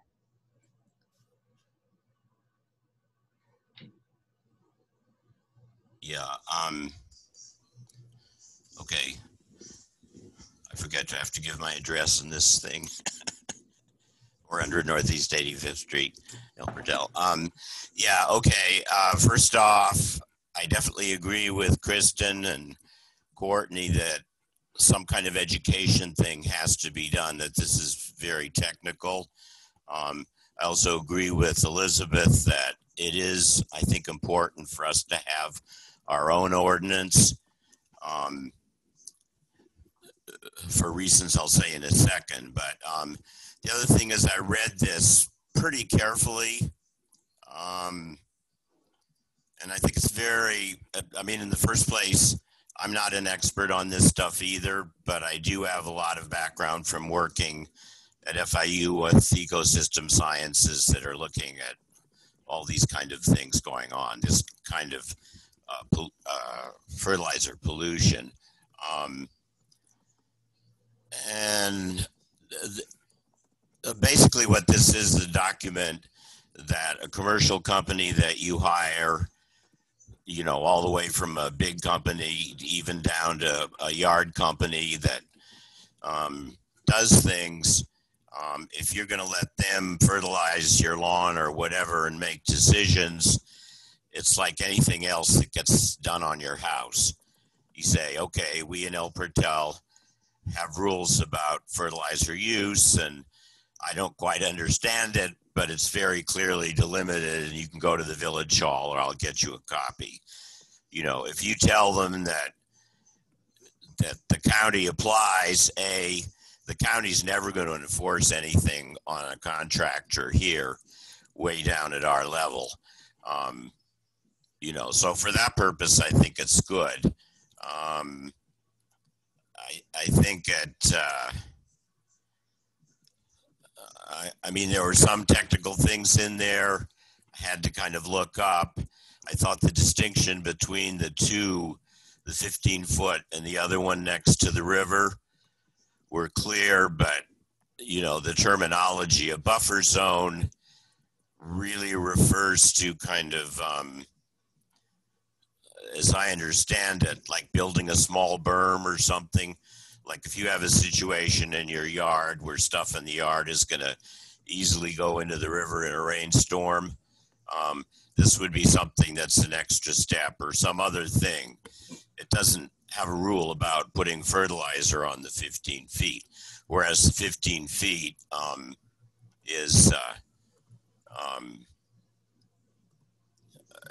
Yeah, okay. I forgot to have to give my address in this thing. We're under Northeast 85th Street, El Portal. Yeah, okay. First off, I definitely agree with Kristen and Courtney that some kind of education thing has to be done, that this is very technical. I also agree with Elizabeth that it is, I think, important for us to have our own ordinance for reasons I'll say in a second. But the other thing is I read this pretty carefully. And I think it's in the first place, I'm not an expert on this stuff either, but I do have a lot of background from working at FIU with ecosystem sciences that are looking at all these kind of things going on, this kind of fertilizer pollution. Basically what this is a document that a commercial company that you hire, all the way from a big company even down to a yard company that does things, if you're going to let them fertilize your lawn or whatever and make decisions, it's like anything else that gets done on your house. You say, okay, we in El Portal have rules about fertilizer use, and I don't quite understand it, but it's very clearly delimited, and you can go to the village hall or I'll get you a copy. If you tell them that the county applies, the county's never going to enforce anything on a contractor here way down at our level. So for that purpose, I think it's good. I think there were some technical things in there I had to kind of look up. I thought the distinction between the two, the 15-foot and the other one next to the river, were clear, but, the terminology, a buffer zone really refers to kind of, as I understand it, like building a small berm or something. Like if you have a situation in your yard where stuff in the yard is going to easily go into the river in a rainstorm, this would be something that's an extra step or some other thing. It doesn't have a rule about putting fertilizer on the 15 feet, whereas the 15 feet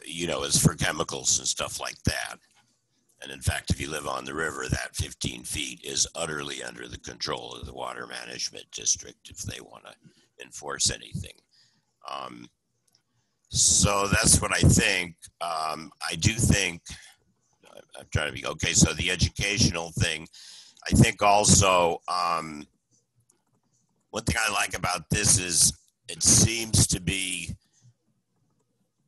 is for chemicals and stuff like that. And in fact, if you live on the river, that 15 feet is utterly under the control of the Water Management District if they want to enforce anything. So that's what I think. I do think, I'm trying to be, okay, so the educational thing, I think also, one thing I like about this is it seems to be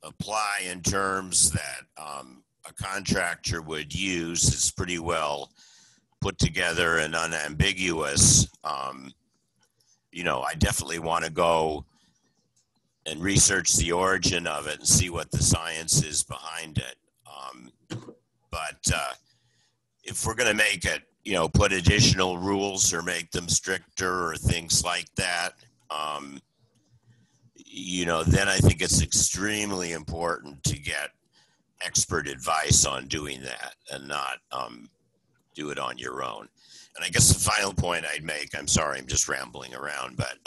apply in terms that a contractor would use. It's pretty well put together and unambiguous. I definitely want to go and research the origin of it and see what the science is behind it. But if we're going to make it, put additional rules or make them stricter or things like that, then I think it's extremely important to get expert advice on doing that and not do it on your own. And I guess the final point I'd make, I'm sorry, I'm just rambling around, but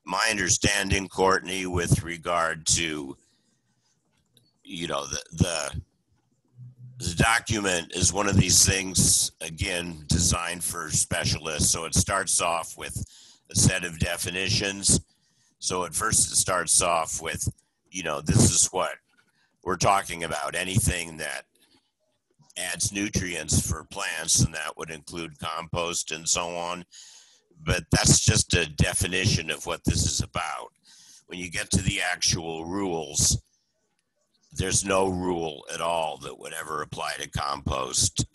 my understanding, Courtney, with regard to, the document is one of these things, again, designed for specialists. So it starts off with a set of definitions. So at first it starts off with, this is what we're talking about, anything that adds nutrients for plants, and that would include compost and so on. But that's just a definition of what this is about. When you get to the actual rules, there's no rule at all that would ever apply to compost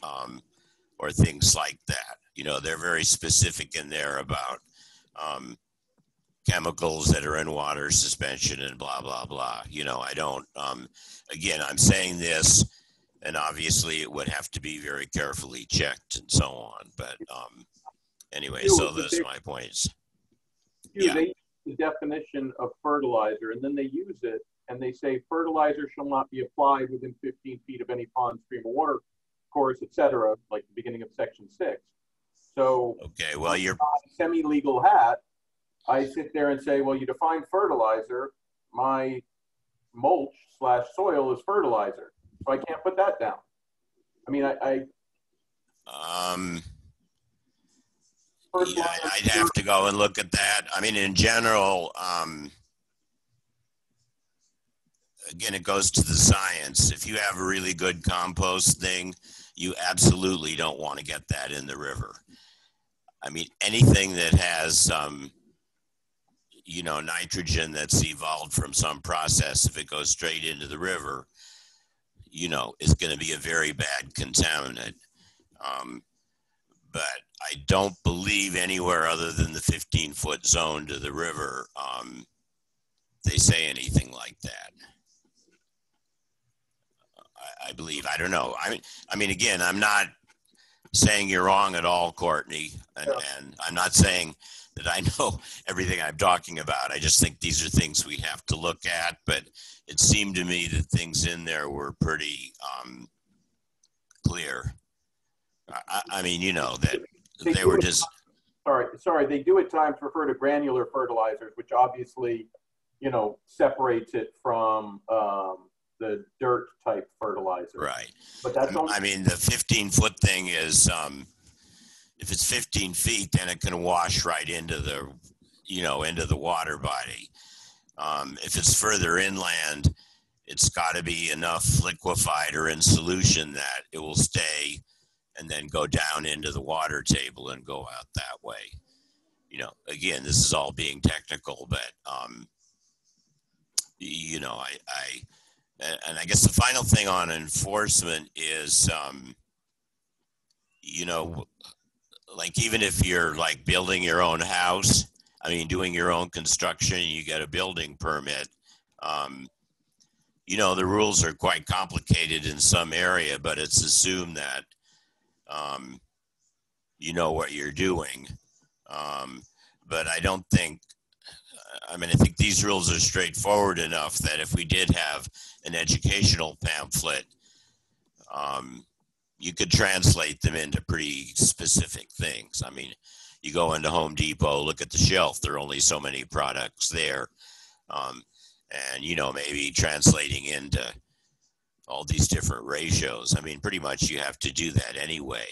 or things like that. They're very specific in there about chemicals that are in water suspension and blah, blah, blah. I don't, again, I'm saying this, and obviously it would have to be very carefully checked and so on. But anyway, so those are my points. Yeah. They use the definition of fertilizer, and then they use it, and they say fertilizer shall not be applied within 15 feet of any pond, stream, or water course, etc., like the beginning of section 6. So, okay, well, you're semi-legal hat. I sit there and say, well, you define fertilizer. My mulch / soil is fertilizer, so I can't put that down. I mean, I'd have to go and look at that. I mean, in general, again, it goes to the science. If you have a really good compost thing, you absolutely don't want to get that in the river. I mean, anything that has, nitrogen that's evolved from some process, if it goes straight into the river, is going to be a very bad contaminant. But I don't believe anywhere other than the 15-foot zone to the river, they say anything like that. I believe, I don't know. I mean, again, I'm not saying you're wrong at all, Courtney, and I'm not saying that I know everything I'm talking about. I just think these are things we have to look at, but it seemed to me that things in there were pretty clear. I mean, that they were just... Sorry, they do at times refer to granular fertilizers, which obviously, separates it from the dirt type fertilizer. Right. But that's only... I mean, the 15-foot thing is, if it's 15 feet, then it can wash right into the, into the water body. If it's further inland, it's got to be enough liquefied or in solution that it will stay and then go down into the water table and go out that way. Again, this is all being technical, but, and I guess the final thing on enforcement is, like even if you're like building your own house, doing your own construction, you get a building permit, the rules are quite complicated in some area, but it's assumed that, you know what you're doing. But I don't think, I think these rules are straightforward enough that if we did have an educational pamphlet, you could translate them into pretty specific things. You go into Home Depot, look at the shelf, there are only so many products there. And, maybe translating into all these different ratios. I mean, pretty much you have to do that anyway.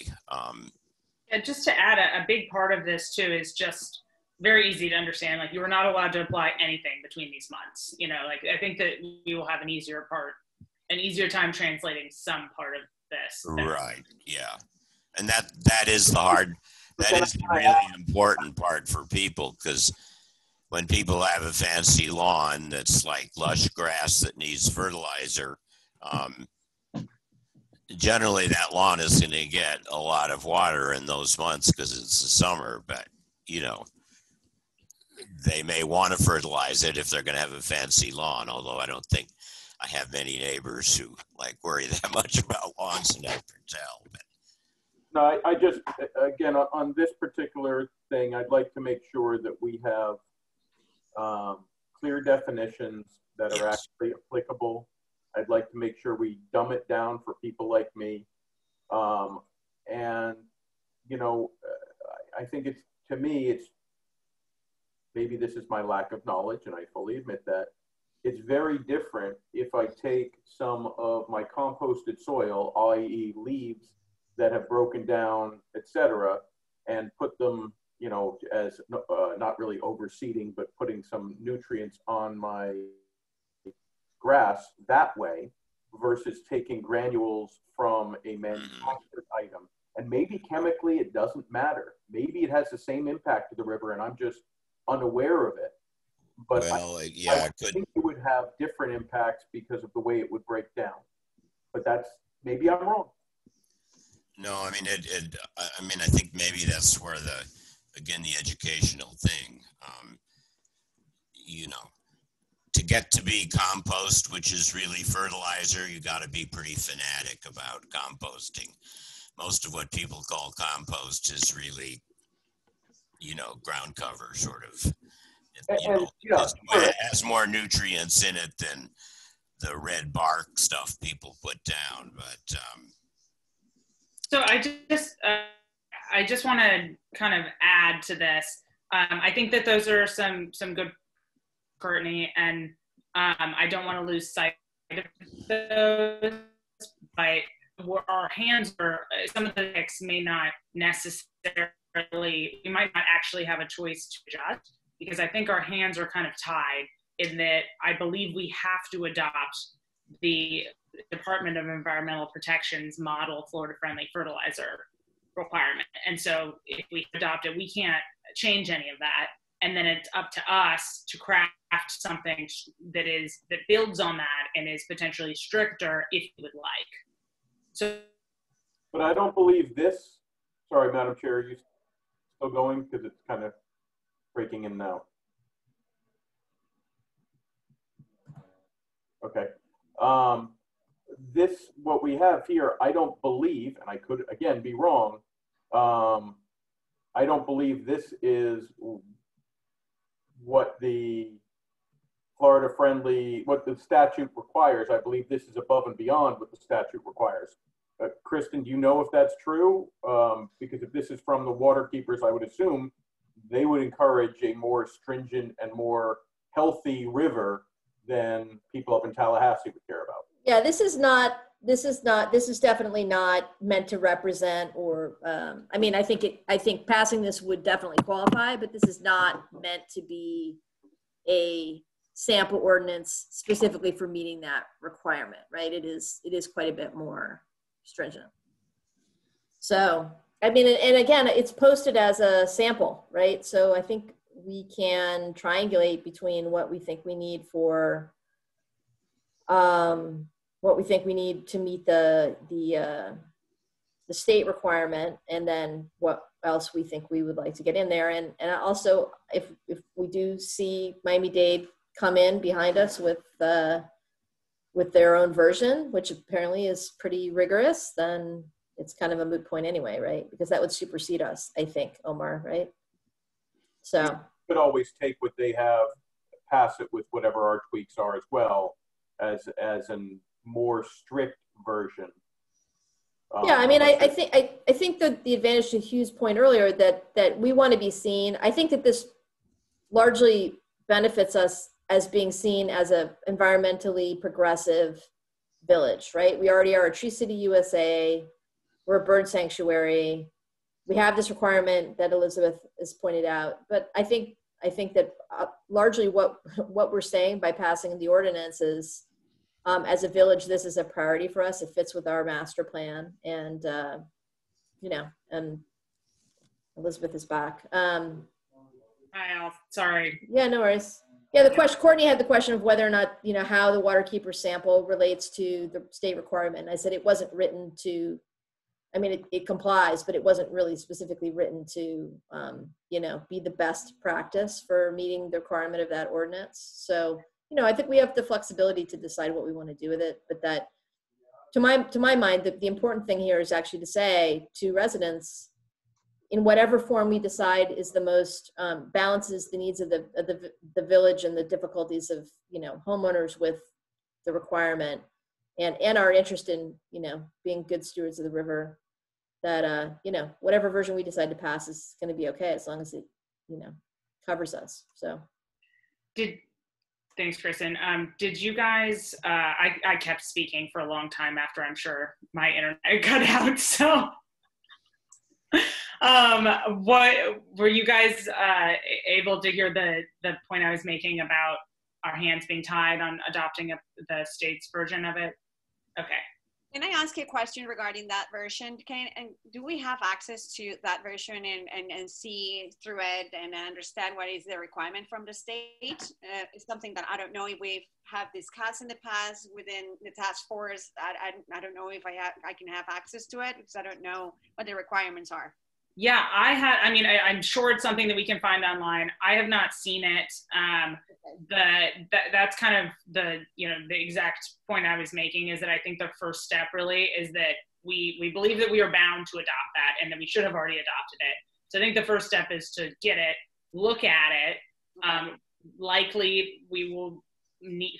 And just to add, a big part of this too is just very easy to understand. Like, you are not allowed to apply anything between these months. You know, like, I think that we will have an easier time translating some part of this. Right. Yeah. And that is the really important part for people, because when people have a fancy lawn that's like lush grass that needs fertilizer, generally that lawn is going to get a lot of water in those months because it's the summer, but you know, they may want to fertilize it if they're going to have a fancy lawn, although I don't think I have many neighbors who like worry that much about lawns in that tell. But. No, I just, again, on this particular thing, I'd like to make sure that we have clear definitions that are actually applicable. I'd like to make sure we dumb it down for people like me. And, you know, I think it's, to me, it's, maybe this is my lack of knowledge, and I fully admit that. It's very different if I take some of my composted soil, i.e. leaves that have broken down, etc., and put them, you know, as not really overseeding, but putting some nutrients on my grass that way, versus taking granules from a manufactured item. And maybe chemically it doesn't matter. Maybe it has the same impact to the river and I'm just unaware of it. But well, I think it would have different impacts because of the way it would break down. But that's, maybe I'm wrong. No, I mean, I think maybe that's where again, the educational thing, you know, to get to be compost, which is really fertilizer, you got to be pretty fanatic about composting. Most of what people call compost is really, you know, ground cover sort of. It has more nutrients in it than the red bark stuff people put down. But so I just want to kind of add to this. I think that those are some good, Courtney, and I don't want to lose sight of those. But our hands are, some of the picks may not necessarily, we might not actually have a choice to adjust, because I think our hands are kind of tied in that I believe we have to adopt the Department of Environmental Protection's model Florida-friendly fertilizer requirement. And so if we adopt it, we can't change any of that. And then it's up to us to craft something that builds on that and is potentially stricter if you would like. So, but I don't believe this. Sorry, Madam Chair, are you still going? Because it's kind of breaking in now. Okay. What we have here, I don't believe, and I could again be wrong, I don't believe this is what the Florida-friendly, what the statute requires. I believe this is above and beyond what the statute requires. Kristen, do you know if that's true? Because if this is from the water keepers, I would assume they would encourage a more stringent and more healthy river than people up in Tallahassee would care about. Yeah, this is definitely not meant to represent or, I mean, I think passing this would definitely qualify, but this is not meant to be a sample ordinance specifically for meeting that requirement, right? It is quite a bit more stringent. So, I mean, and again, it's posted as a sample, right? So I think we can triangulate between what we think we need for, what we think we need to meet the state requirement, and then what else we think we would like to get in there. And also, if we do see Miami-Dade come in behind us with their own version, which apparently is pretty rigorous, then it's kind of a moot point anyway, right? Because that would supersede us, I think, Omar, right? So you could always take what they have, pass it with whatever our tweaks are as well, as a more strict version. Yeah, I mean, I think that the advantage to Hugh's point earlier that we want to be seen. I think that this largely benefits us as being seen as a environmentally progressive village, right? We already are a Tree City USA. We're a bird sanctuary. We have this requirement that Elizabeth has pointed out, but I think that largely what we're saying by passing the ordinance is, as a village, this is a priority for us. It fits with our master plan, and and Elizabeth is back. Hi, Al. Sorry. Yeah, no worries. Yeah, the question, Courtney had the question of whether or not, how the waterkeeper sample relates to the state requirement. I said it wasn't written to, it complies, but it wasn't really specifically written to, be the best practice for meeting the requirement of that ordinance. So, I think we have the flexibility to decide what we want to do with it, but that, to my mind, the important thing here is actually to say to residents, in whatever form we decide is the most balances the needs of the village and the difficulties of homeowners with the requirement, and our interest in being good stewards of the river, that whatever version we decide to pass is going to be okay as long as it covers us. So thanks, Kristen. Did you guys, I kept speaking for a long time after, I'm sure, my internet cut out, so what were you guys able to hear the point I was making about our hands being tied on adopting the state's version of it? Okay. Can I ask you a question regarding that version? Do we have access to that version and see through it and understand what is the requirement from the state? It's something that I don't know if we've have discussed in the past within the task force. I don't know if I can have access to it because I don't know what the requirements are. Yeah, I'm sure it's something that we can find online. I have not seen it. That's kind of the exact point I was making, is that I think the first step really is that we believe that we are bound to adopt that and that we should have already adopted it. So I think the first step is to get it, look at it. Likely we will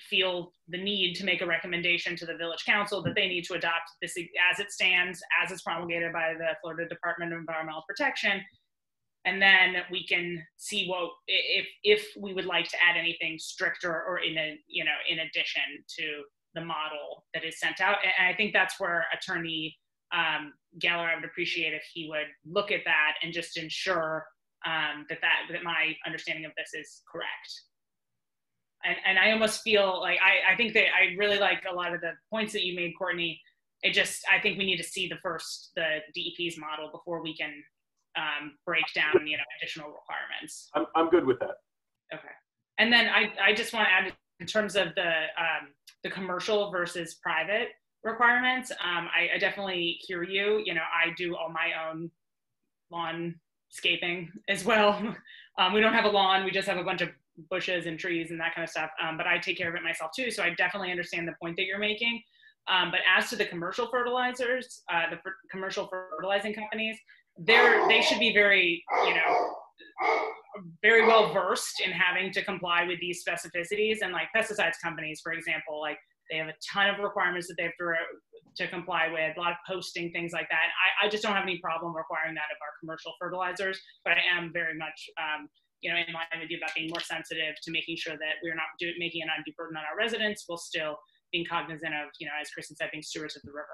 feel the need to make a recommendation to the village council that they need to adopt this as it stands, as it's promulgated by the Florida Department of Environmental Protection. And then we can see what, if we would like to add anything stricter or in addition to the model that is sent out. And I think that's where Attorney Geller, I would appreciate if he would look at that and just ensure that my understanding of this is correct. And I almost feel like, I think that I really like a lot of the points that you made, Courtney. I think we need to see the DEP's model before we can break down, additional requirements. I'm good with that. Okay. And then I just want to add, in terms of the commercial versus private requirements, I definitely hear you. I do all my own lawnscaping as well. We don't have a lawn, we just have a bunch of bushes and trees and that kind of stuff. But I take care of it myself too. So I definitely understand the point that you're making. But as to the commercial fertilizers, the commercial fertilizing companies, they should be very, very well versed in having to comply with these specificities. And like pesticides companies, for example, like they have a ton of requirements that they have to comply with, a lot of posting, things like that. I just don't have any problem requiring that of our commercial fertilizers, but I am very much, in line with you about being more sensitive to making sure that we're not making an undue burden on our residents while still being cognizant of, as Kristen said, being stewards of the river.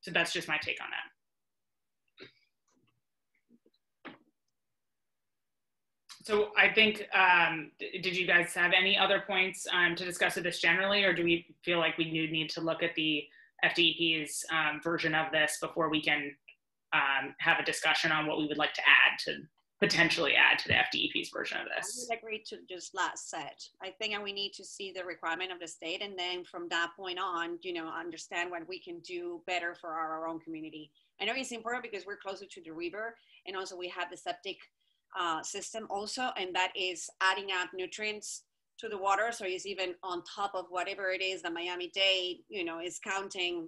So that's just my take on that. So I think, did you guys have any other points to discuss with this generally, or do we feel like we need to look at the FDEP's version of this before we can have a discussion on what we would like to potentially add to the FDEP's version of this? I would agree to just last set. I think we need to see the requirement of the state, and then from that point on, understand what we can do better for our own community. I know it's important because we're closer to the river, and also we have the septic system also, and that is adding up nutrients to the water. So it's even on top of whatever it is that Miami-Dade, is counting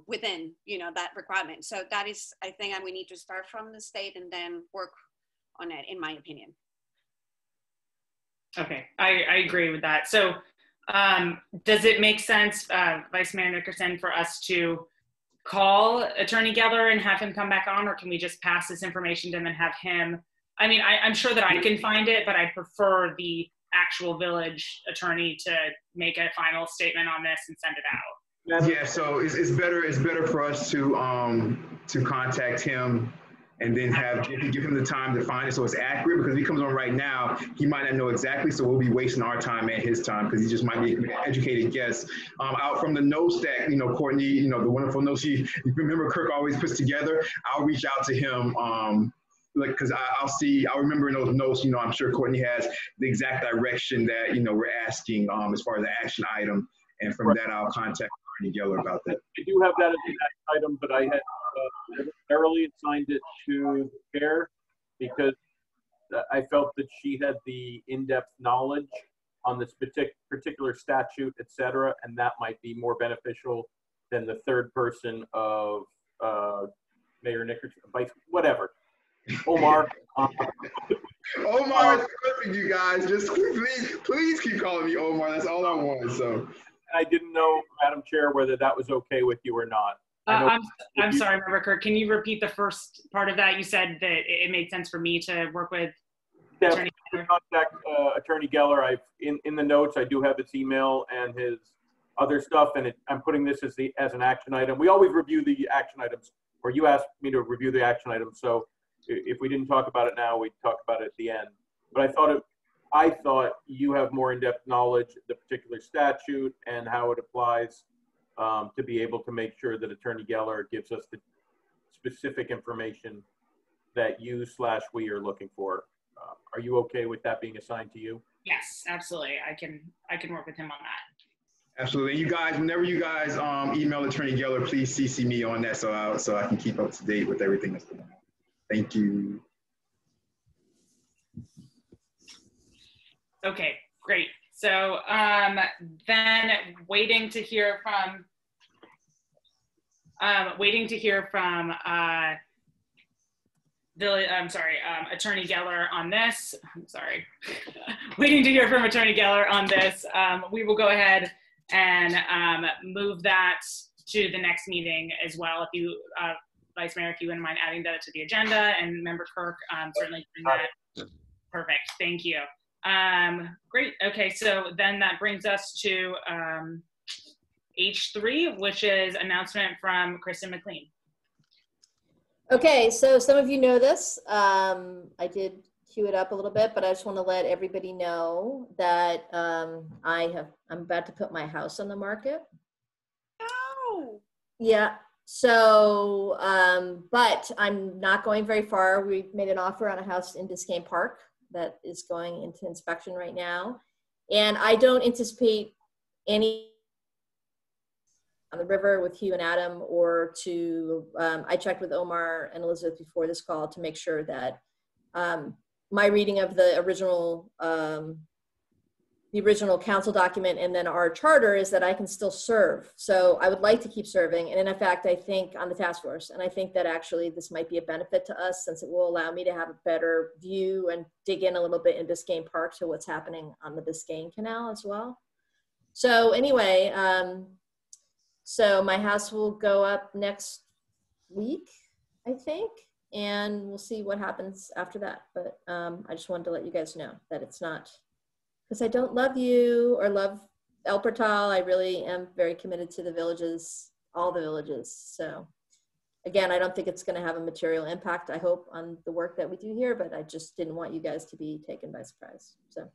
within, that requirement. So that is, I think, we need to start from the state and then work on it, in my opinion. Okay, I agree with that. So does it make sense, Vice Mayor Nickerson, for us to call Attorney Geller and have him come back on, or can we just pass this information to him and have him? I'm sure that I can find it, but I prefer the actual village attorney to make a final statement on this and send it out. Yeah, so it's better for us to contact him and then give him the time to find it so it's accurate, because if he comes on right now, he might not know exactly, so we'll be wasting our time and his time, because he just might be an educated guess. Out from the notes that, Courtney, the wonderful notes you remember Kirk always puts together, I'll reach out to him, because I'll remember in those notes, I'm sure Courtney has the exact direction that, we're asking as far as the action item, and from that, I'll contact Courtney Geller about that. I do have that as an action item, but I had early assigned it to the chair because I felt that she had the in-depth knowledge on this particular statute, et cetera, and that might be more beneficial than the third person of Mayor Nickerson, Vice, whatever. Omar. Omar is perfect, you guys. Just please keep calling me Omar. That's all I want. So I didn't know, Madam Chair, whether that was okay with you or not. I'm sorry, Member Kirk. Can you repeat the first part of that? You said that it made sense for me to work with Attorney Geller. Contact Attorney Geller. In the notes, I do have his email and his other stuff, and I'm putting this as an action item. We always review the action items, or you asked me to review the action items. So if we didn't talk about it now, we'd talk about it at the end. But I thought you have more in-depth knowledge of the particular statute and how it applies. To be able to make sure that Attorney Geller gives us the specific information that you/we are looking for. Are you okay with that being assigned to you? Yes, absolutely. I can work with him on that. Absolutely. And you guys, whenever you guys email Attorney Geller, please CC me on that so I can keep up to date with everything that's going on. Thank you. Okay, great. So then waiting to hear from Attorney Geller on this. I'm sorry. Waiting to hear from Attorney Geller on this. We will go ahead and move that to the next meeting as well. If you, Vice Mayor, if you wouldn't mind adding that to the agenda, and Member Kirk, certainly doing that. Perfect. Thank you. Great. Okay, so then that brings us to H3, which is announcement from Kristen McLean. Okay, so some of you know this. I did cue it up a little bit, but I just want to let everybody know that I'm about to put my house on the market. Oh. Yeah. So, but I'm not going very far. We've made an offer on a house in Biscayne Park that is going into inspection right now. And I don't anticipate any on the river with Hugh and Adam, or to, I checked with Omar and Elizabeth before this call to make sure that my reading of the original council document and then our charter is that I can still serve. So I would like to keep serving. And in fact, I think on the task force, and I think that actually this might be a benefit to us, since it will allow me to have a better view and dig in a little bit in Biscayne Park to what's happening on the Biscayne Canal as well. So anyway, so my house will go up next week, I think, and we'll see what happens after that. But I just wanted to let you guys know that it's not, because I don't love you or love El Portal. I really am very committed to the villages, all the villages. So again, I don't think it's going to have a material impact, I hope, on the work that we do here, but I just didn't want you guys to be taken by surprise. So,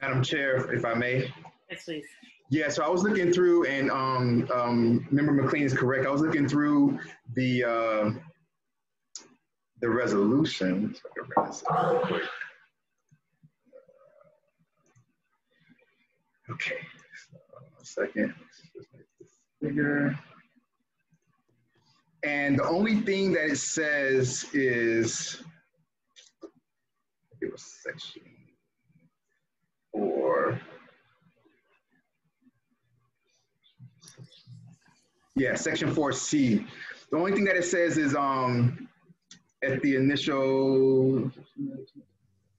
Madam Chair, if I may. Yes, please. Yeah, so I was looking through, and Member McLean is correct. I was looking through the resolution. So I can bring this up real quick. Okay, so a second. Let's make this bigger. And the only thing that it says is, it was section 4. Yeah, section 4C. The only thing that it says is at the initial,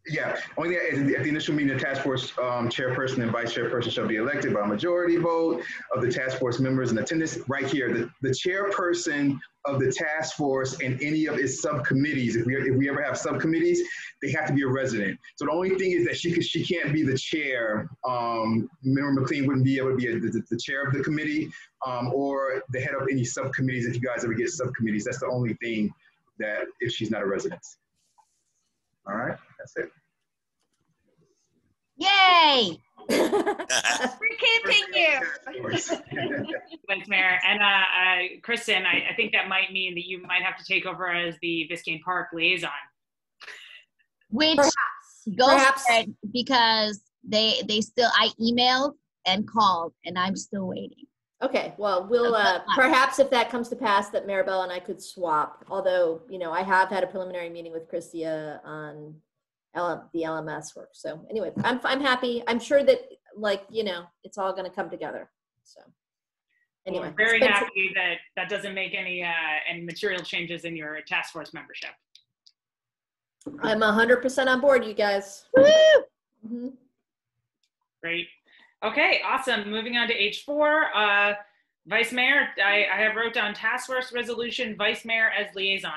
Yeah, only at the initial meeting, the task force chairperson and vice chairperson shall be elected by a majority vote of the task force members in attendance. Right here, the chairperson of the task force and any of its subcommittees, if we ever have subcommittees, they have to be a resident. So the only thing is that she can't be the chair. Member McLean wouldn't be able to be the chair of the committee or the head of any subcommittees if you guys ever get subcommittees. That's the only thing that if she's not a resident. All right, that's it. Yay! We're keeping you. Thanks, Mayor. And Kristen, I think that might mean that you might have to take over as the Biscayne Park liaison. Which Perhaps. for it, because they still, I emailed and called and I'm still waiting. Okay, well, we'll perhaps if that comes to pass, that Maribel and I could swap. Although, you know, I have had a preliminary meeting with Christia on the LMS work. So anyway, I'm happy. I'm sure that, like, you know, it's all going to come together. So anyway, I'm very happy that that doesn't make any material changes in your task force membership. I'm 100% on board, you guys. Woo! Mm-hmm. Great. Okay, awesome. Moving on to H4, Vice Mayor. I have wrote down task force resolution, Vice Mayor as liaison.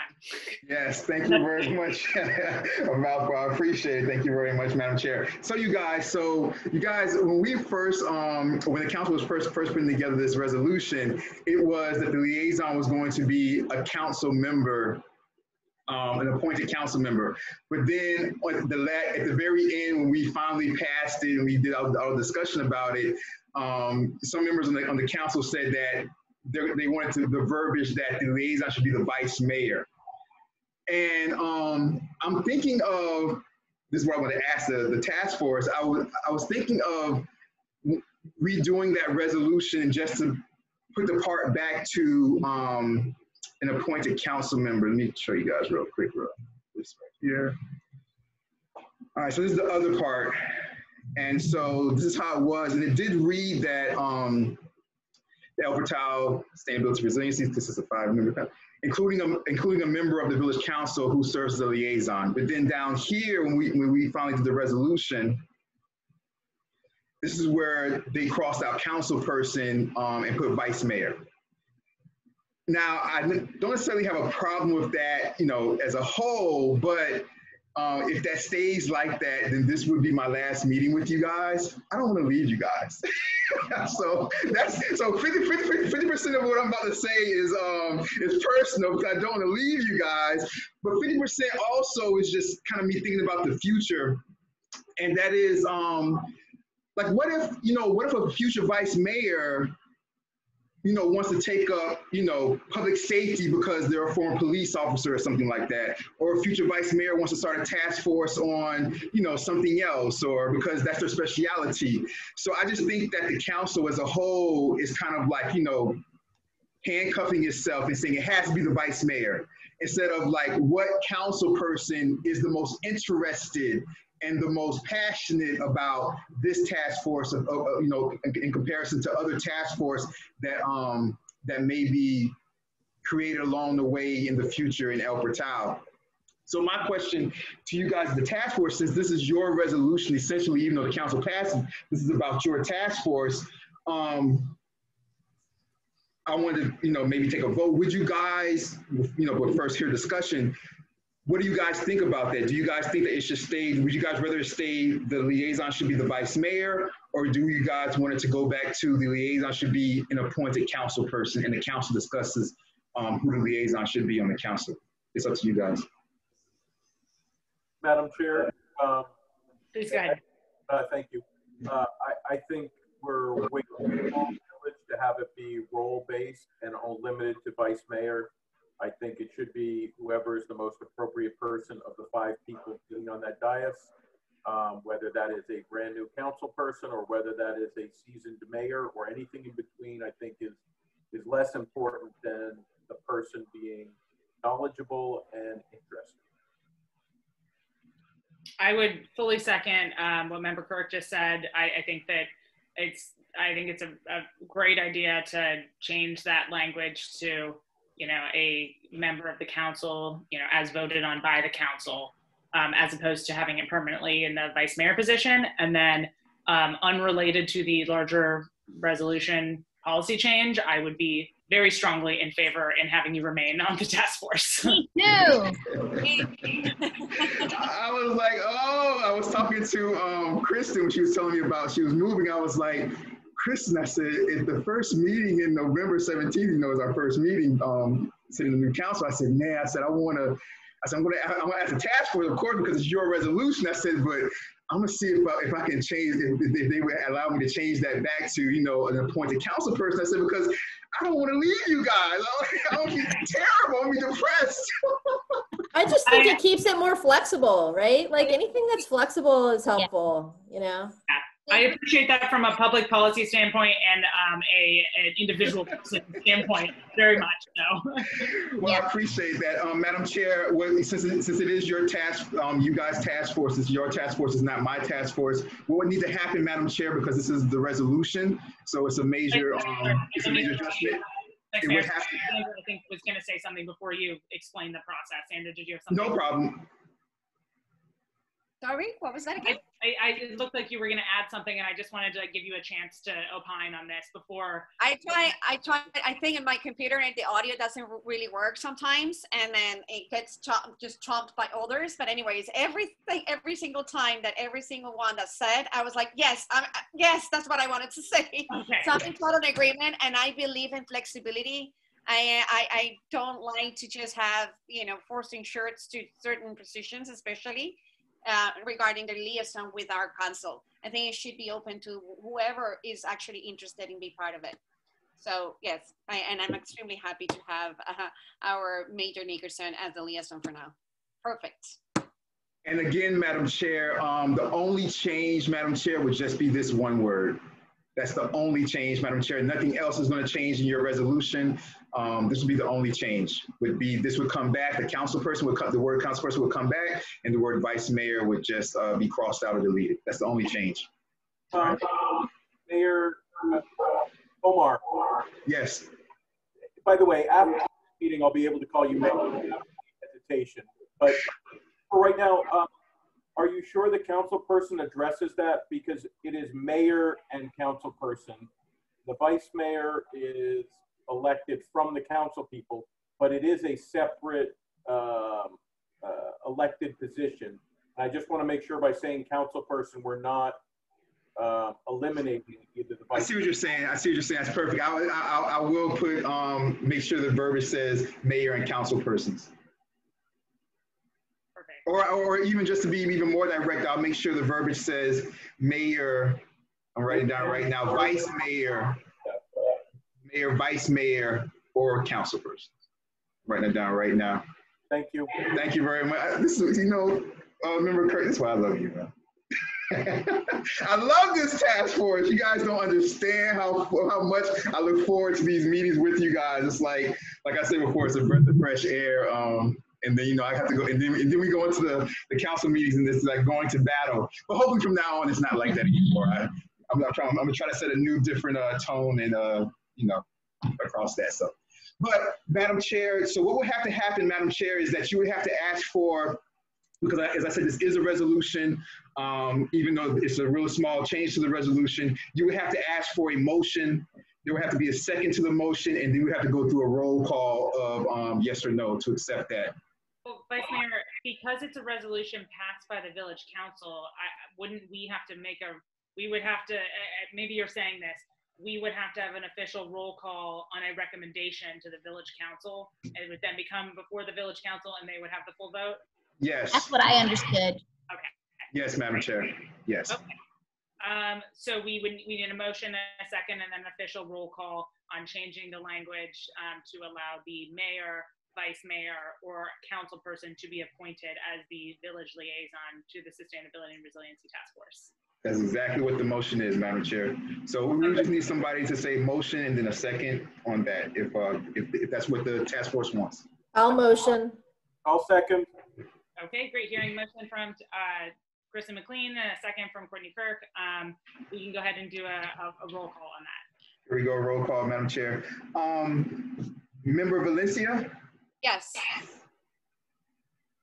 Yes, thank you very much, Malcolm. I appreciate it. Thank you very much, Madam Chair. So you guys, when we first, when the council was first putting together this resolution, it was that the liaison was going to be a council member, an appointed council member. But then at the very end, when we finally passed it and we did our discussion about it, some members on the council said that they wanted the verbiage that the liaison should be the vice mayor. And I'm thinking of, this is what I want to ask the task force. I was thinking of redoing that resolution just to put the part back to an appointed council member. Let me show you guys real quick. This right here. All right, so this is the other part. And so this is how it was. And it did read that the El Portal Sustainability Resiliency, this is a 5-member, including a member of the village council who serves as a liaison. But then down here, when we finally did the resolution, this is where they crossed out council person and put vice mayor. Now, I don't necessarily have a problem with that, you know, as a whole, but if that stays like that, then this would be my last meeting with you guys. I don't want to leave you guys. so 50% of what I'm about to say is personal because I don't want to leave you guys. But 50% also is just kind of me thinking about the future. And that is like, what if a future vice mayor, you know, wants to take up, you know, public safety because they're a former police officer or something like that, or a future vice mayor wants to start a task force on, you know, something else, or because that's their specialty. So I just think that the council as a whole is kind of like, you know, handcuffing itself and saying it has to be the vice mayor, instead of like what council person is the most interested and the most passionate about this task force, you know, in comparison to other task force that that may be created along the way in the future in El Portal. So my question to you guys, the task force, since this is your resolution, essentially, even though the council passes, this is about your task force. I wanted to, you know, maybe take a vote. Would you guys, you know, but first hear discussion. What do you guys think about that? Do you guys think that it should stay? Would you guys rather stay the liaison should be the vice mayor, or do you guys want it to go back to the liaison should be an appointed council person and the council discusses who the liaison should be on the council? It's up to you guys. Madam Chair. Please go ahead. Thank you. I think we're waiting for the village to have it be role-based and limited to vice mayor. I think it should be whoever is the most appropriate person of the 5 people sitting on that dais, whether that is a brand new council person or whether that is a seasoned mayor or anything in between, I think is less important than the person being knowledgeable and interested. I would fully second what Member Kirk just said. I think that it's a great idea to change that language to, you know, a member of the council, you know, as voted on by the council. as opposed to having it permanently in the vice mayor position. And then unrelated to the larger resolution policy change, I would be very strongly in favor in having you remain on the task force. Me too. I was like, oh, I was talking to Kristen when she was telling me about she was moving. I was like, Kristen, I said, at the first meeting in November 17th, you know, is our first meeting sitting in the new council. I said, man, I said, I'm gonna ask the task force, of course, because it's your resolution. I said, but I'm gonna see if I can change, if they would allow me to change that back to, you know, an appointed council person. I said, because I don't want to leave you guys. I don't be terrible. I'll be depressed. I just think it keeps it more flexible, right? Like anything that's flexible is helpful, you know? I appreciate that from a public policy standpoint and an individual person standpoint very much. So. Well, I appreciate that, Madam Chair. Since it is your task, you guys' task force, it's your task force, is not my task force. What would need to happen, Madam Chair, because this is the resolution, so it's a major, adjustment. It would have to. Sandra, I think, was going to say something before you explained the process. Sandra, did you have something? No problem. Sorry, what was that again? It looked like you were going to add something, and I just wanted to give you a chance to opine on this before. I think in my computer the audio doesn't really work sometimes, and then it gets just trumped by others. But anyways, every single time that every single one that said, I was like, yes, yes, that's what I wanted to say. Okay. So I'm in total agreement, and I believe in flexibility. I don't like to just have, you know, forcing shirts to certain positions, especially regarding the liaison with our council. I think it should be open to whoever is actually interested in being part of it. So yes, and I'm extremely happy to have our Major Nickerson as the liaison for now. Perfect. And again, Madam Chair, the only change, Madam Chair, would just be this one word. That's the only change, Madam Chair. Nothing else is going to change in your resolution. This would be the only change. This would come back. The council person would cut the word council person would come back, and the word vice mayor would just be crossed out or deleted. That's the only change. Mayor Omar. Yes. By the way, after the meeting, I'll be able to call you Mayor without hesitation. But for right now, are you sure the council person addresses that? Because it is mayor and council person. The vice mayor is elected from the council people, but it is a separate elected position. I just want to make sure by saying council person, we're not eliminating either the vice. I see what you're saying. I see what you're saying. That's perfect. I will put make sure the verbiage says mayor and council persons. Or even just to be even more direct, I'll make sure the verbiage says mayor, I'm writing down right now, vice mayor, vice mayor, or council person. Writing it down right now. Thank you. Thank you very much. This is, you know, remember, Kurt, that's why I love you, man. I love this task force. You guys don't understand how much I look forward to these meetings with you guys. It's like I said before, it's a breath of fresh air. And then, you know, I have to go, and then we go into the council meetings, and it's like going to battle. But hopefully from now on, it's not like that anymore. I'm gonna try to set a new, different tone and, you know, across that stuff. But Madam Chair, so what would have to happen, Madam Chair, is that you would have to ask for, because as I said, this is a resolution, even though it's a real small change to the resolution, you would have to ask for a motion. There would have to be a second to the motion, and then we have to go through a roll call of yes or no to accept that. Well, Vice Mayor, because it's a resolution passed by the village council, wouldn't we have to make we would have to, maybe you're saying this, we would have to have an official roll call on a recommendation to the village council. It would then become before the village council and they would have the full vote? Yes. That's what I understood. Okay. Yes, Madam Chair. Yes. Okay. So we need a motion, a second, and then an official roll call on changing the language to allow the mayor, vice mayor, or council person to be appointed as the village liaison to the Sustainability and Resiliency Task Force. That's exactly what the motion is, Madam Chair. So we just need somebody to say motion and then a second on that, if that's what the task force wants. I'll motion. I'll second. Okay, great. Hearing a motion from Kristen McLean and a second from Courtney Kirk. We can go ahead and do a roll call on that. Here we go, roll call, Madam Chair. Member Valencia? Yes.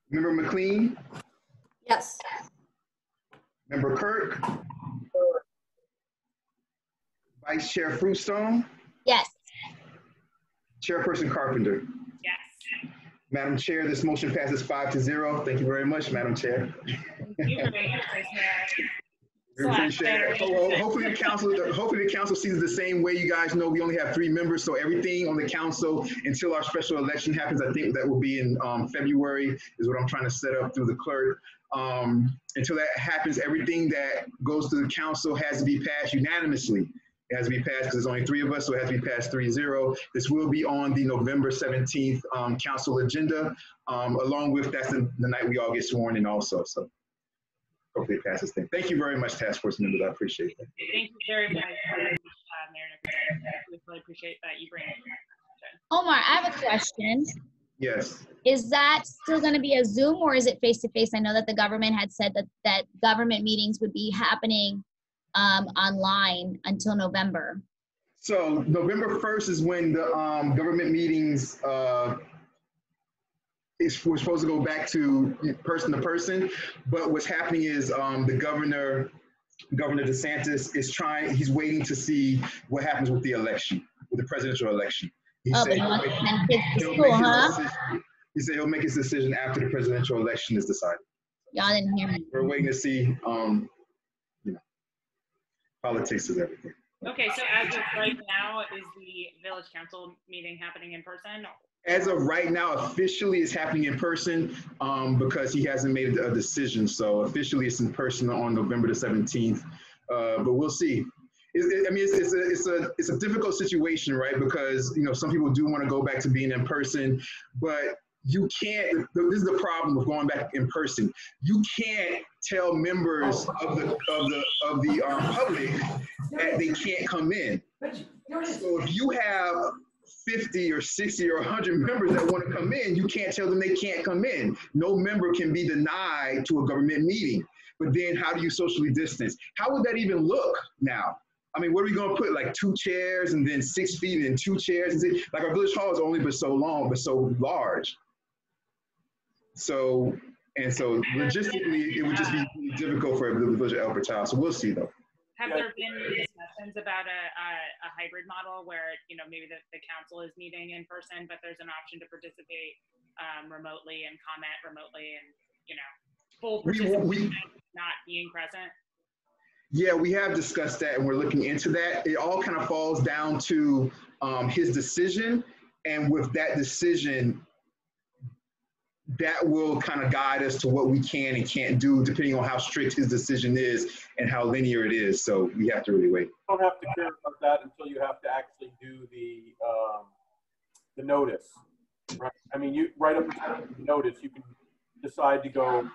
Member McLean? Yes. Member Kirk, Vice Chair Fruitstone, Yes. Chairperson Carpenter. Yes. Madam Chair, this motion passes 5-0. Thank you very much, Madam Chair. Thank you very much, Vice Mayor. We appreciate it. Well, hopefully the council sees it the same way. You guys know we only have 3 members, so everything on the council until our special election happens, I think that will be in February, is what I'm trying to set up through the clerk. Until that happens, everything that goes to the council has to be passed unanimously. It has to be passed because there's only 3 of us, so it has to be passed 3-0. This will be on the November 17th council agenda, along with that's the night we all get sworn in also. So hopefully it passes thing. Thank you very much, task force members. I appreciate that. Thank you very much, Mayor. We really appreciate that you bring it. Omar, I have a question. Yes. Is that still going to be a Zoom or is it face-to-face? I know that the government had said that government meetings would be happening online until November. So November 1st is when the government meetings we're supposed to go back to person, but what's happening is the Governor DeSantis is he's waiting to see what happens with the election, with the presidential election. He said he'll make his decision after the presidential election is decided. Y'all didn't hear me. We're waiting to see, politics is everything. Okay, so as of right now, is the village council meeting happening in person? As of right now, officially it's happening in person because he hasn't made a decision. So officially it's in person on November the 17th, but we'll see. It's a difficult situation, right? Because, some people do want to go back to being in person, but you can't, this is the problem with going back in person. You can't tell members of the public that they can't come in. So if you have 50 or 60 or 100 members that want to come in, you can't tell them they can't come in. No member can be denied to a government meeting. But then how do you socially distance? How would that even look now? I mean, what are we going to put, like 2 chairs and then 6 feet and 2 chairs? Like our village hall is only but so long, but so large. So logistically, it would just be really difficult for the village of El Portal. So we'll see though. Have there been discussions about a hybrid model where, maybe the council is meeting in person, but there's an option to participate remotely and comment remotely and, full participation, not being present? Yeah, we have discussed that and we're looking into that. It all kind of falls down to his decision. And with that decision, that will kind of guide us to what we can and can't do, depending on how strict his decision is and how linear it is. So we have to really wait. You don't have to care about that until you have to actually do the notice. Right? I mean, you right up to the notice, you can decide to go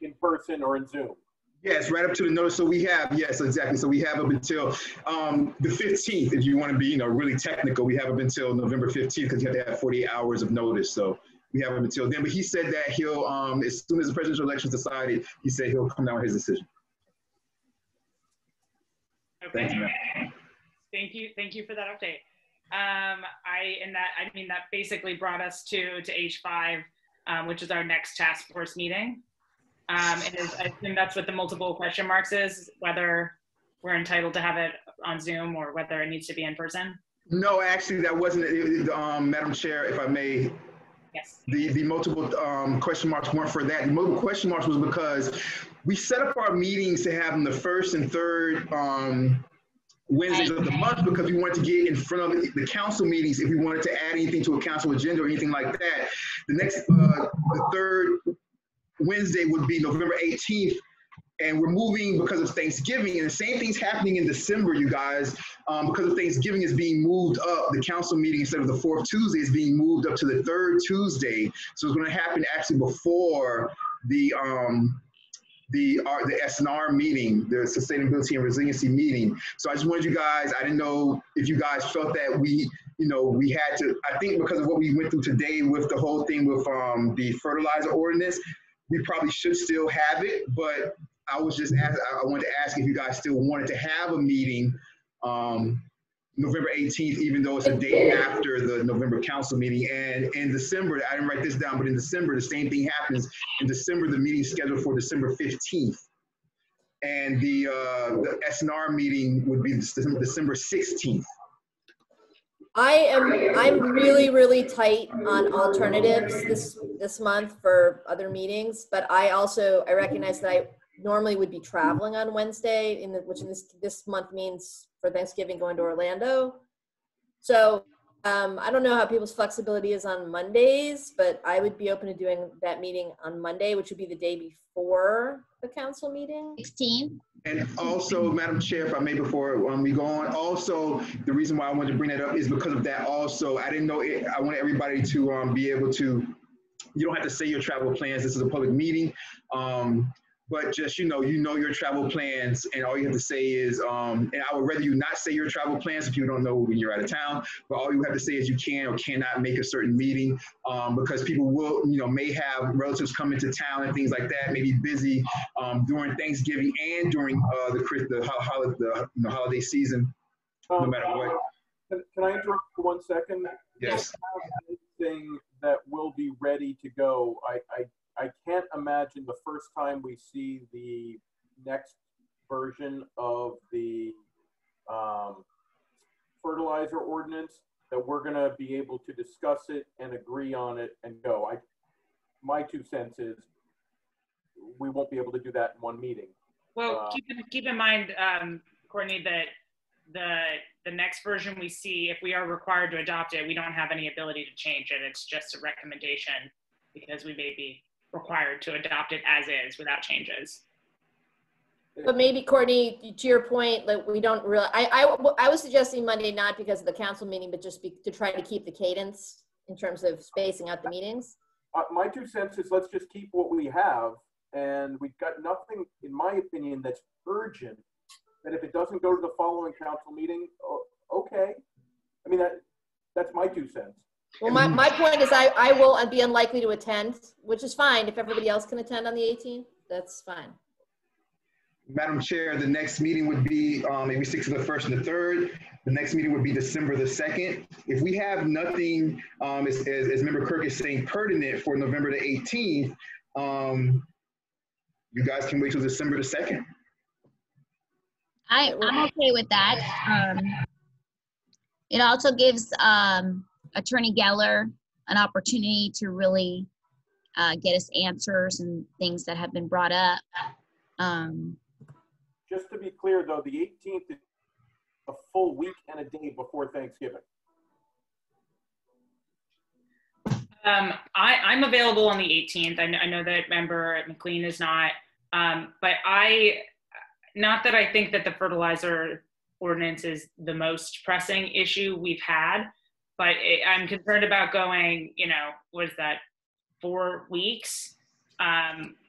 in person or in Zoom. Yes, right up to the notice. So we have, yes, exactly. So we have up until the 15th, if you want to be, really technical, we have up until November 15th because you have to have 48 hours of notice. So we have him until then, but he said that he'll, as soon as the presidential election is decided, he said he'll come down with his decision. Okay. Thank you. Thank you for that update. That basically brought us to H5, which is our next task force meeting. I assume that's what the multiple question marks is, whether we're entitled to have it on Zoom or whether it needs to be in person. No, actually, that wasn't it. Madam Chair, if I may. Yes. The multiple question marks weren't for that. The multiple question marks was because we set up our meetings to have them the first and third Wednesdays of the month because we wanted to get in front of the council meetings if we wanted to add anything to a council agenda or anything like that. The next, the third Wednesday would be November 18th. And we're moving because of Thanksgiving, and the same thing's happening in December, you guys. Because of Thanksgiving is being moved up. The council meeting, instead of the 4th Tuesday, is being moved up to the 3rd Tuesday. So it's going to happen actually before the S&R meeting, the Sustainability and Resiliency meeting. So I just wanted you guys, I didn't know if you guys felt that we had to, I think because of what we went through today with the whole thing with the fertilizer ordinance, we probably should still have it, but I was just I wanted to ask if you guys still wanted to have a meeting November 18th, even though it's a day after the November council meeting. And in December, I didn't write this down, but in December, the same thing happens. In December, the meeting's scheduled for December 15th. And the SNR meeting would be December 16th. I'm really, really tight on alternatives this month for other meetings, but I recognize that I normally would be traveling on Wednesday, which this month means for Thanksgiving going to Orlando. So I don't know how people's flexibility is on Mondays, but I would be open to doing that meeting on Monday, which would be the day before the council meeting. 16. And also, Madam Chair, if I may, before we go on, also, the reason why I wanted to bring that up is because of that also. I didn't know it, I want everybody to be able to, you don't have to say your travel plans. This is a public meeting. But just, you know your travel plans, and all you have to say is, and I would rather you not say your travel plans if you don't know when you're out of town, but all you have to say is you can or cannot make a certain meeting, because people will, may have relatives come into town and things like that, may be busy during Thanksgiving and during the holiday season, no matter what. Can I interrupt for 1 second? Yes. Anything that will be ready to go, I can't imagine the first time we see the next version of the fertilizer ordinance that we're going to be able to discuss it and agree on it and go. My 2 cents is we won't be able to do that in one meeting. Well, keep in mind, Courtney, that the next version we see, if we are required to adopt it, we don't have any ability to change it. It's just a recommendation because we may be required to adopt it as is without changes. But maybe, Courtney, to your point, like we don't really, I was suggesting Monday, not because of the council meeting, but just to try to keep the cadence in terms of spacing out the meetings. My 2 cents is let's just keep what we have, and we've got nothing, in my opinion, that's urgent, that if it doesn't go to the following council meeting, okay. I mean, that's my 2 cents. Well, my point is I will be unlikely to attend, which is fine. If everybody else can attend on the 18th, that's fine. Madam Chair, the next meeting would be maybe 6th of the 1st and the 3rd. The next meeting would be December the 2nd. If we have nothing, as Member Kirk is saying, pertinent for November the 18th, you guys can wait till December the 2nd. I'm okay with that. It also gives Attorney Geller an opportunity to really get us answers and things that have been brought up. Just to be clear, though, the 18th is a full week and a day before Thanksgiving. I'm available on the 18th. I know that Member McLean is not, but not that I think that the fertilizer ordinance is the most pressing issue we've had, but I'm concerned about going, what is that, 4 weeks,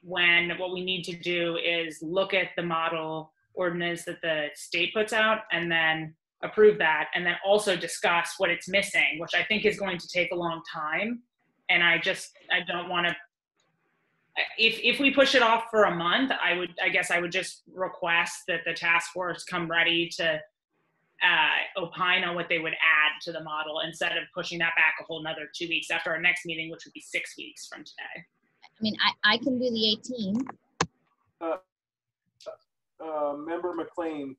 when what we need to do is look at the model ordinance that the state puts out and then approve that, and then also discuss what it's missing, which I think is going to take a long time. And I don't want to, if we push it off for a month, I guess I would just request that the task force come ready to opine on what they would add to the model instead of pushing that back a whole nother 2 weeks after our next meeting, which would be 6 weeks from today. I mean, I can do the 18th. Member McLean,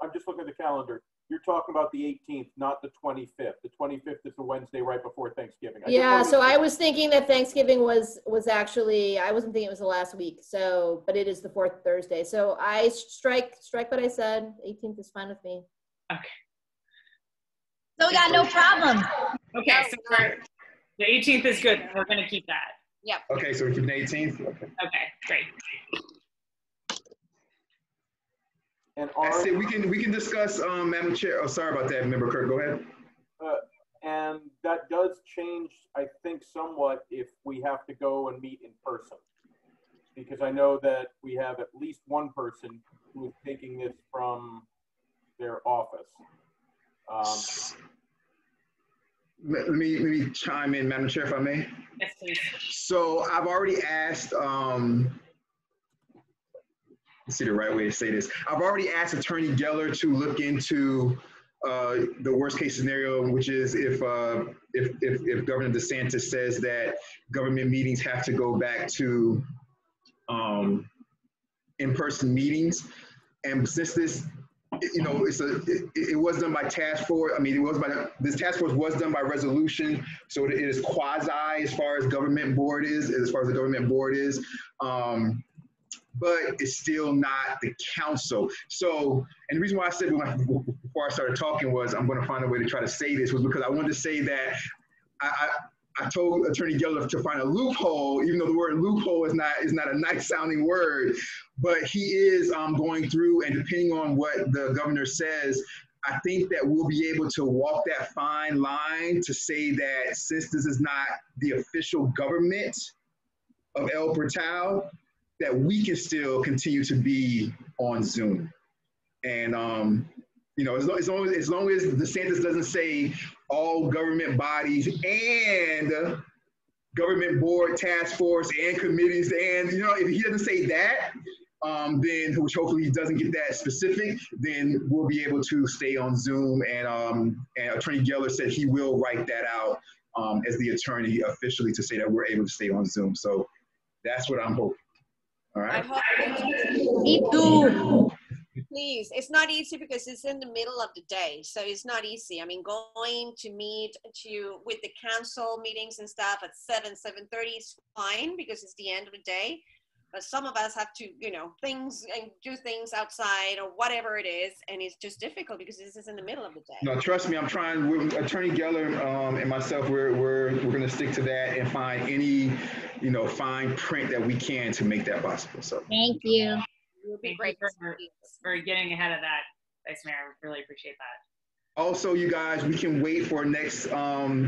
I'm just looking at the calendar. You're talking about the 18th, not the 25th. The 25th is the Wednesday right before Thanksgiving. Yeah, so I was thinking that Thanksgiving was actually, I wasn't thinking it was the last week. So, but it is the 4th Thursday. So I strike what I said. 18th is fine with me. Okay. So we got no problem. Okay, so the 18th is good. We're going to keep that. Yep. Okay, so we're keeping the 18th? Okay, great. And I said we can discuss, Madam Chair. Oh, sorry about that, Member Kirk. Go ahead. And that does change, I think, somewhat if we have to go and meet in person, because I know that we have at least one person who is taking this from their office. Let me chime in, Madam Chair, if I may. Yes, please. So I've already asked. Let's see the right way to say this. I've already asked Attorney Geller to look into the worst case scenario, which is if Governor DeSantis says that government meetings have to go back to in-person meetings, and since this, it was done by task force. I mean, this task force was done by resolution, so it is quasi as far as government board is, but it's still not the council. So, and the reason why I said before I started talking was I'm going to find a way to try to say this was because I wanted to say that I told Attorney Geller to find a loophole, even though the word loophole is not a nice sounding word, but he is going through, and depending on what the governor says, I think that we'll be able to walk that fine line to say that since this is not the official government of El Portal, that we can still continue to be on Zoom. And as long as DeSantis doesn't say all government bodies and government board, task force, and committees, and if he doesn't say that, then which hopefully he doesn't get that specific, then we'll be able to stay on Zoom. And Attorney Geller said he will write that out as the attorney officially to say that we're able to stay on Zoom. So that's what I'm hoping. All right. I hope Me too. please. It's not easy because it's in the middle of the day, so it's not easy. I mean, going to meet with the council meetings and stuff at 7:30 is fine because it's the end of the day. But some of us have to, do things outside or whatever it is, and it's just difficult because this is in the middle of the day. No, trust me, I'm trying. Attorney Geller and myself, we're going to stick to that and find any, fine print that we can to make that possible. So Thank you. It would be great for getting ahead of that, Vice Mayor. I really appreciate that. Also, you guys, we can wait for next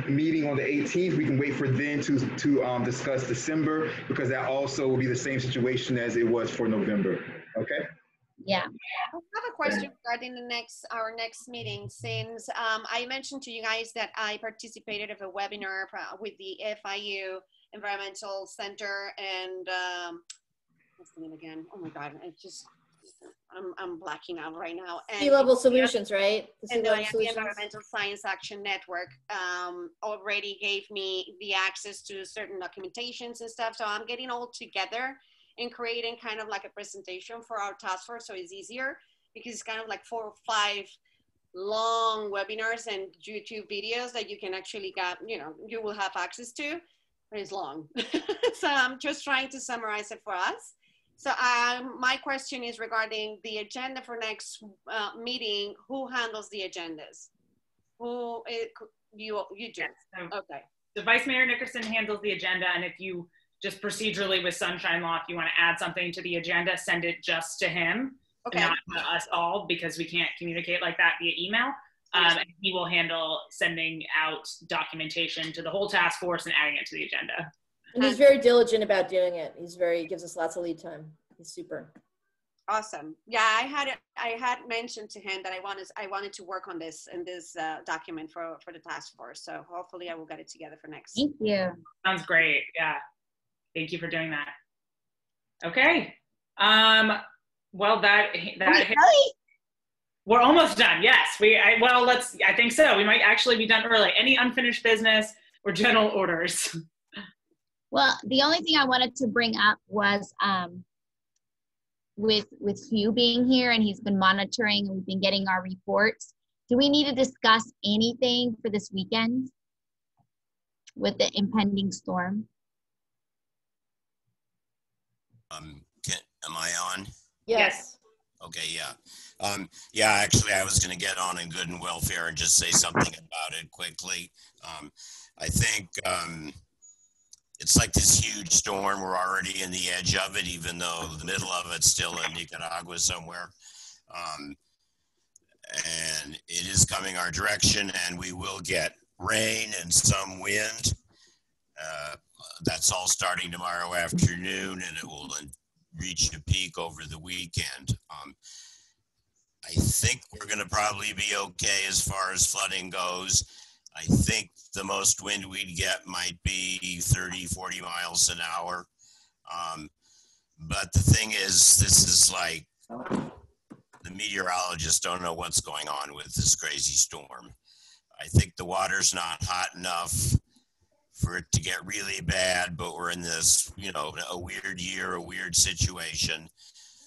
meeting on the 18th. We can wait for then to discuss December, because that also will be the same situation as it was for November. Okay. Yeah. I have a question regarding our next meeting. Since I mentioned to you guys that I participated in a webinar with the FIU Environmental Center and what's the name again? Oh my God! I'm blacking out right now. Sea Level Solutions, right? And the Environmental Science Action Network already gave me the access to certain documentations and stuff. So I'm getting all together and creating kind of like a presentation for our task force, so it's easier because it's kind of like 4 or 5 long webinars and YouTube videos that you can actually you will have access to, but it's long. So I'm just trying to summarize it for us. So my question is regarding the agenda for next meeting. Who handles the agendas? You do? Yes, so, okay. So Vice Mayor Nickerson handles the agenda, and if you just procedurally with Sunshine Law, if you want to add something to the agenda, send it just to him, okay, not to us all, because we can't communicate like that via email. And he will handle sending out documentation to the whole task force and adding it to the agenda. And he's very diligent about doing it. He gives us lots of lead time. He's super. Awesome. Yeah, I had mentioned to him that I wanted to work on this document for the task force. So hopefully I will get it together for next. Thank you. Sounds great. Yeah. Thank you for doing that. Okay. Well, we're almost done. Yes. I think so. We might actually be done early. Any unfinished business or general orders? Well, the only thing I wanted to bring up was with Hugh being here and he's been monitoring and we've been getting our reports. Do we need to discuss anything for this weekend with the impending storm? Am I on? Yes. Okay, yeah. Yeah, actually, I was going to get on in good and welfare and just say something about it quickly. I think it's like this huge storm. We're already in the edge of it, even though the middle of it's still in Nicaragua somewhere. And it is coming our direction, and we will get rain and some wind. That's all starting tomorrow afternoon, and it will reach a peak over the weekend. I think we're going to probably be okay as far as flooding goes. I think the most wind we'd get might be 30, 40 miles an hour. But the thing is, this is like the meteorologists don't know what's going on with this crazy storm. I think the water's not hot enough for it to get really bad, but we're in this, you know, a weird year, a weird situation.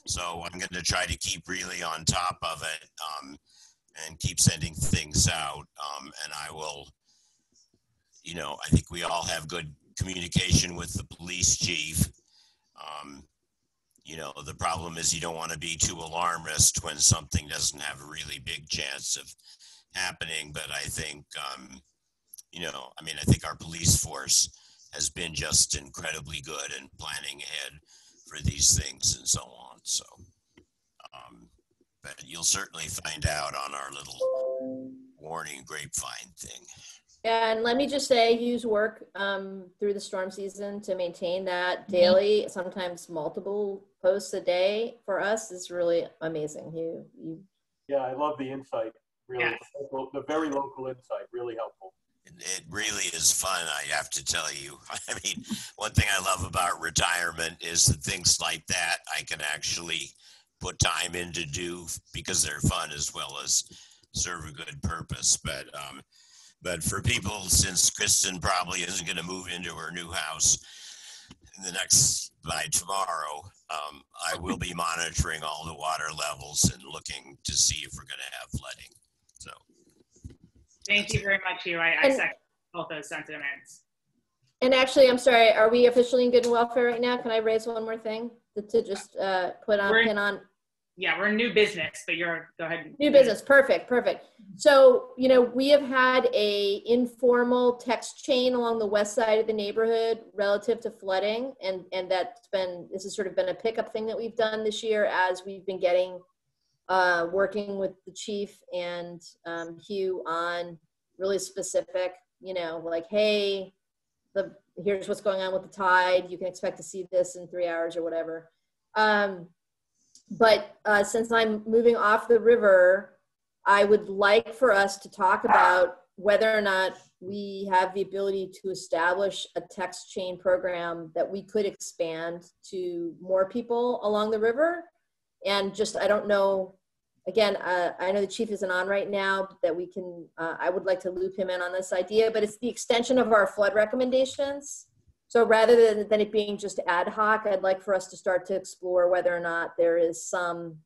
So I'm going to try to keep really on top of it and keep sending things out. And I will, you know, I think we all have good communication with the police chief. You know, the problem is you don't want to be too alarmist when something doesn't have a really big chance of happening. But I think, you know, I mean, I think our police force has been just incredibly good in planning ahead for these things and so on. So, but you'll certainly find out on our little warning grapevine thing. And let me just say, Hugh's work through the storm season to maintain that daily, sometimes multiple posts a day for us is really amazing. Hugh. Yeah, I love the insight. Really, Yes. the very local insight, really helpful. It really is fun, I have to tell you. I mean, one thing I love about retirement is that things like that I can actually put time in to do because they're fun as well as serve a good purpose. But for people, since Kristen probably isn't going to move into her new house in the by tomorrow, I will be monitoring all the water levels and looking to see if we're going to have flooding. So. Thank you very much, Hugh. I second both those sentiments. And actually, I'm sorry, are we officially in good and welfare right now? Can I raise one more thing to just put on pin on? Yeah, we're in new business, but go ahead. New business, perfect. So, you know, we have had a informal text chain along the west side of the neighborhood relative to flooding. And this has sort of been a pickup thing that we've done this year as we've been getting, working with the chief and Hugh on really specific, you know, like, hey, here's what's going on with the tide. You can expect to see this in 3 hours or whatever. But since I'm moving off the river, I would like for us to talk about whether or not we have the ability to establish a text chain program that we could expand to more people along the river. And just, I don't know, again, I know the chief isn't on right now, that we can, I would like to loop him in on this idea, but it's the extension of our flood recommendations. So rather than it being just ad hoc, I'd like for us to start to explore whether or not there is some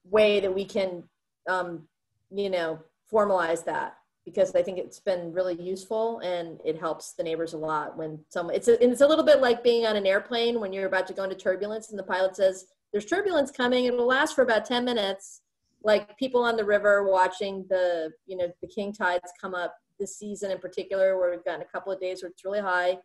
way that we can, you know, formalize that, because I think it's been really useful and it helps the neighbors a lot when it's a little bit like being on an airplane when you're about to go into turbulence and the pilot says, there's turbulence coming, it'll last for about 10 minutes. Like people on the river watching the king tides come up this season in particular, where we've gotten a couple of days where it's really high.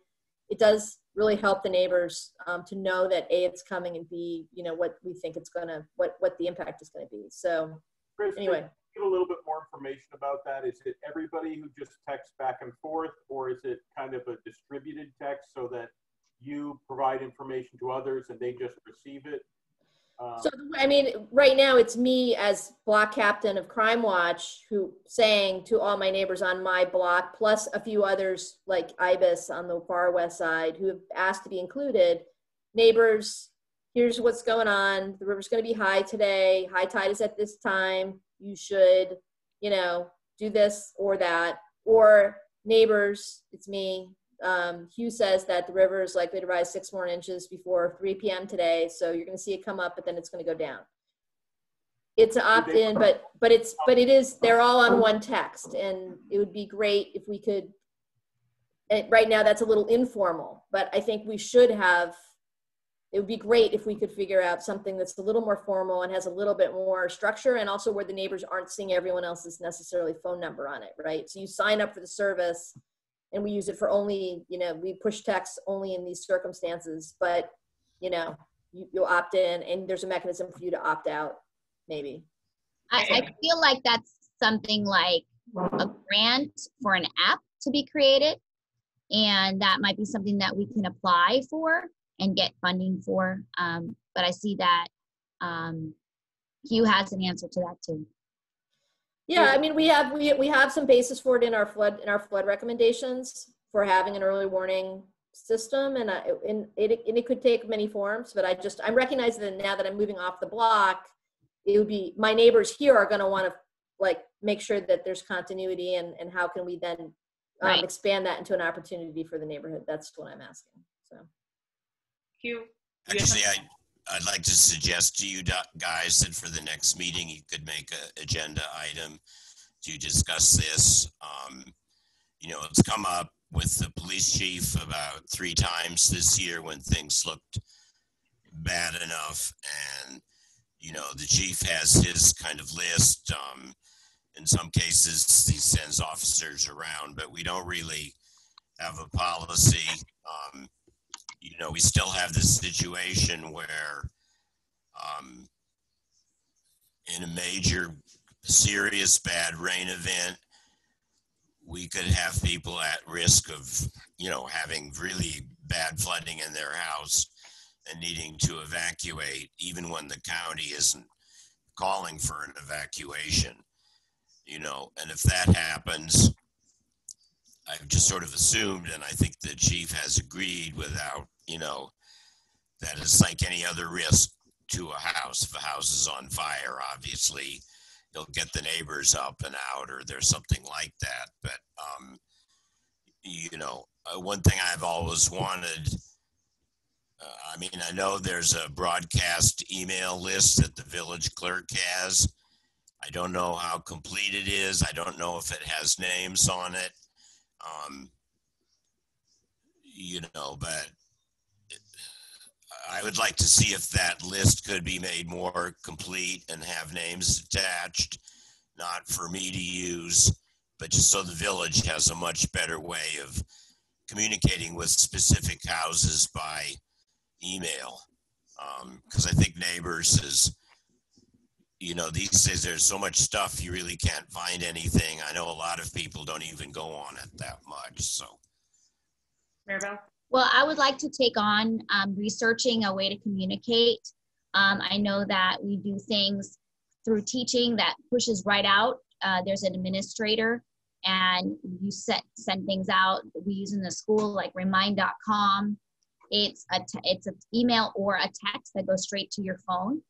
It does really help the neighbors to know that A, it's coming, and B, you know, what we think it's gonna, what the impact is gonna be. So Chris, anyway. Give a little bit more information about that. Is it everybody who just texts back and forth, or is it kind of a distributed text so that you provide information to others and they just receive it? So, I mean, right now it's me as block captain of Crime Watch who saying to all my neighbors on my block, plus a few others like Ibis on the far west side who have asked to be included. Neighbors, here's what's going on. The river's going to be high today. High tide is at this time. You should, you know, do this or that. Or neighbors, it's me. Hugh says that the river is likely to rise 6 more inches before 3 p.m. today, so you're going to see it come up, but then it's going to go down. It's an opt-in, but it is, they're all on one text, and it would be great if we could. Right now, that's a little informal, but I think we should have. It would be great if we could figure out something that's a little more formal and has a little bit more structure, and also where the neighbors aren't seeing everyone else's necessarily phone number on it, right? So you sign up for the service. And we use it for only, you know, we push text only in these circumstances, but, you know, you'll opt in and there's a mechanism for you to opt out, maybe. I feel like that's something like a grant for an app to be created. And that might be something that we can apply for and get funding for. But I see that Hugh has an answer to that too. Yeah, I mean, we have some basis for it in our flood recommendations for having an early warning system, and it could take many forms. But I'm recognizing that now that I'm moving off the block, it would be, my neighbors here are going to want to like make sure that there's continuity, and how can we then expand that into an opportunity for the neighborhood. That's what I'm asking. So actually, I'd like to suggest to you guys that for the next meeting you could make an agenda item to discuss this. You know, it's come up with the police chief about 3 times this year when things looked bad enough, and you know, the chief has his kind of list. In some cases, he sends officers around, but we don't really have a policy. You know, we still have this situation where in a major, serious bad rain event, we could have people at risk of, you know, having really bad flooding in their house and needing to evacuate, even when the county isn't calling for an evacuation, you know. And if that happens, I've just sort of assumed, and I think the chief has agreed without, you know, that it's like any other risk to a house. If a house is on fire, obviously, you'll get the neighbors up and out, or there's something like that. But, you know, one thing I've always wanted, I mean, I know there's a broadcast email list that the village clerk has. I don't know how complete it is. I don't know if it has names on it. You know, but I would like to see if that list could be made more complete and have names attached, not for me to use, but just so the village has a much better way of communicating with specific houses by email. Because I think neighbors is, you know, these days there's so much stuff you really can't find anything. I know a lot of people don't even go on it that much. So, Maribel? Well, I would like to take on researching a way to communicate. I know that we do things through teaching that pushes right out. There's an administrator, and you send things out. We use in the school like remind.com. It's an email or a text that goes straight to your phone,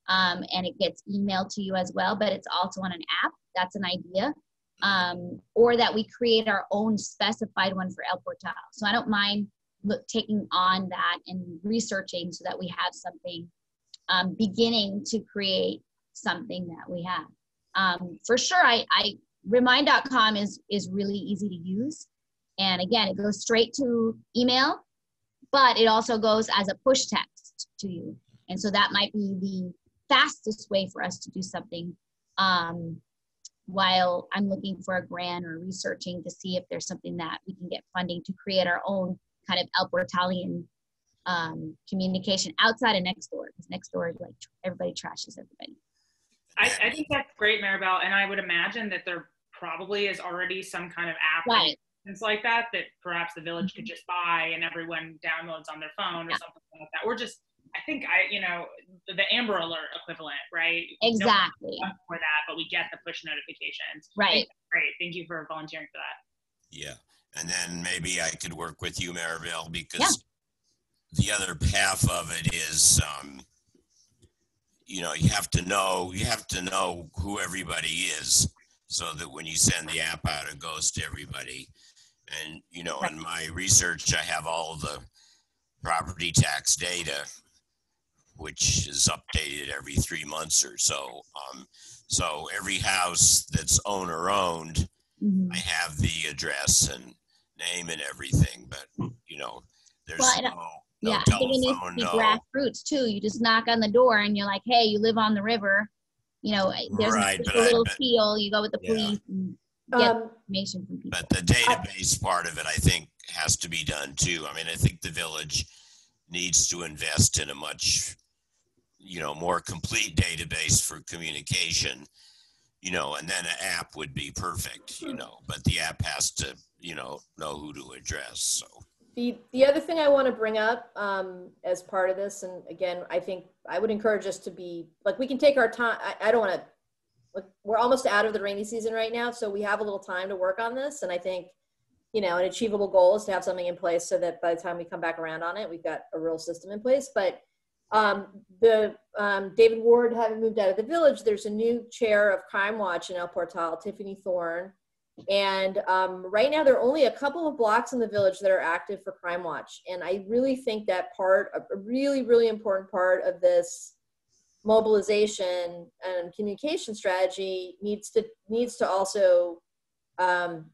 and it gets emailed to you as well, but it's also on an app. That's an idea. Or that we create our own specified one for El Portal. So I don't mind taking on that and researching so that we have something, beginning to create something that we have. For sure, remind.com is really easy to use. And again, it goes straight to email, but it also goes as a push text to you. And so that might be the fastest way for us to do something while I'm looking for a grant or researching to see if there's something that we can get funding to create our own kind of El Portalian communication outside of Nextdoor, because Nextdoor is like everybody trashes everybody. I think that's great, Maribel, and I would imagine that there probably is already some kind of app right. things like that perhaps the village could just buy and everyone downloads on their phone or something like that. Or just, I think, you know, the Amber Alert equivalent, right? Exactly. For that, but we get the push notifications. Right. Great. Thank you for volunteering for that. Yeah. And then maybe I could work with you, Maribel, because the other half of it is, you know, you have to know who everybody is, so that when you send the app out, it goes to everybody. And, you know, in my research, I have all the property tax data, which is updated every 3 months or so. So every house that's owner owned, I have the address and name and everything, but you know, there's no telephone, no. Grassroots too. You just knock on the door and you're like, hey, you live on the river. You know, there's a little seal. You go with the police and get information from people. But the database part of it, I think, has to be done too. I mean, I think the village needs to invest in a much, you know, more complete database for communication, you know, and then an app would be perfect, you know, but the app has to, you know who to address. So the other thing I want to bring up as part of this, and again, I think I would encourage us to be like, we can take our time. I don't want to, we're almost out of the rainy season right now, so we have a little time to work on this. And I think, you know, an achievable goal is to have something in place so that by the time we come back around on it, we've got a real system in place. But David Ward having moved out of the village, there's a new chair of Crime Watch in El Portal, Tiffany Thorne. And right now there are only a couple of blocks in the village that are active for Crime Watch. And I really think that a really, really important part of this mobilization and communication strategy needs to also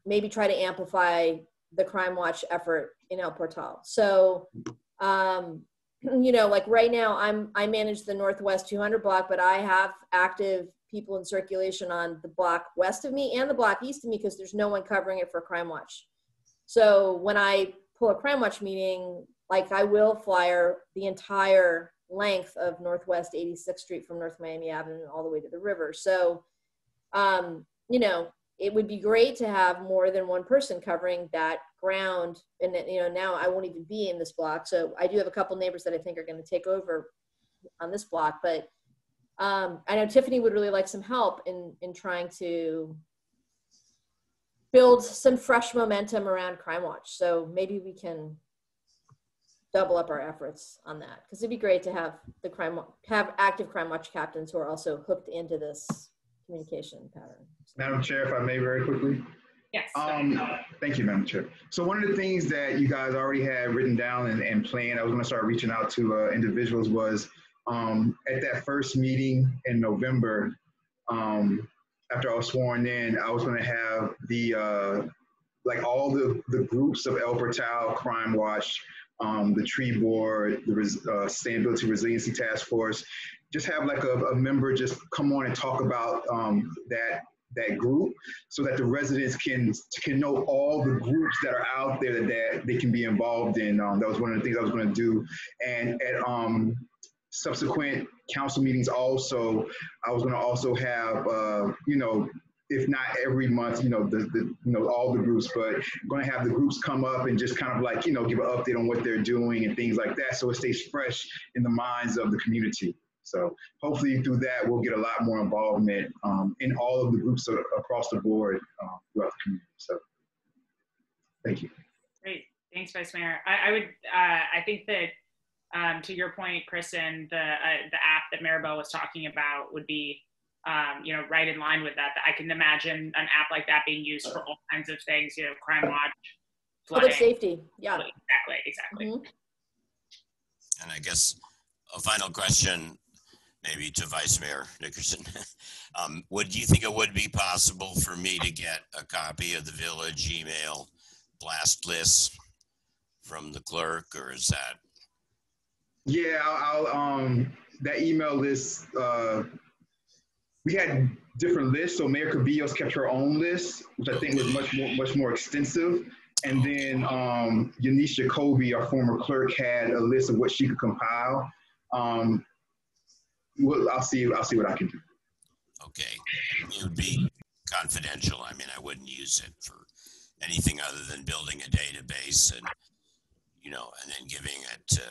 maybe try to amplify the Crime Watch effort in El Portal. So, you know, like right now I manage the Northwest 200 block, but I have active people in circulation on the block west of me and the block east of me because there's no one covering it for Crime Watch. So when I pull a Crime Watch meeting, like I will flyer the entire length of Northwest 86th Street from North Miami Avenue all the way to the river. So, you know, it would be great to have more than one person covering that ground. And, you know, now I won't even be in this block. So I do have a couple neighbors that I think are going to take over on this block. But I know Tiffany would really like some help in trying to build some fresh momentum around Crime Watch. So maybe we can double up our efforts on that, because it'd be great to have active Crime Watch captains who are also hooked into this communication pattern. Madam Chair, if I may very quickly. Yes. Thank you, Madam Chair. So one of the things that you guys already had written down and planned, I was going to start reaching out to individuals, was at that first meeting in November, after I was sworn in, I was going to have the like all the groups of El Portal, Crime Watch, the Tree Board, the Sustainability Resiliency Task Force, just have like a member just come on and talk about that group, so that the residents can know all the groups that are out there that they can be involved in. That was one of the things I was going to do. And at subsequent council meetings also, I was going to also have, you know, if not every month, you know, all the groups, but going to have the groups come up and just kind of like, you know, give an update on what they're doing and things like that, so it stays fresh in the minds of the community. So hopefully through that, we'll get a lot more involvement in all of the groups across the board throughout the community. So thank you. Great, thanks, Vice Mayor. I think that to your point, Kristen, the app that Maribel was talking about would be, you know, right in line with that. I can imagine an app like that being used for all kinds of things, you know, Crime Watch, flooding. Public safety, yeah. Exactly. Mm-hmm. And I guess a final question, maybe to Vice Mayor Nickerson. Would you think it would be possible for me to get a copy of the village email blast list from the clerk, or is that? Yeah, I'll that email list, we had different lists. So Mayor Cabillos kept her own list, which I think was much more extensive. And then Yanisha Jacoby, our former clerk, had a list of what she could compile. I'll see what I can do. Okay, it would be confidential. I mean, I wouldn't use it for anything other than building a database and, you know, and then giving it to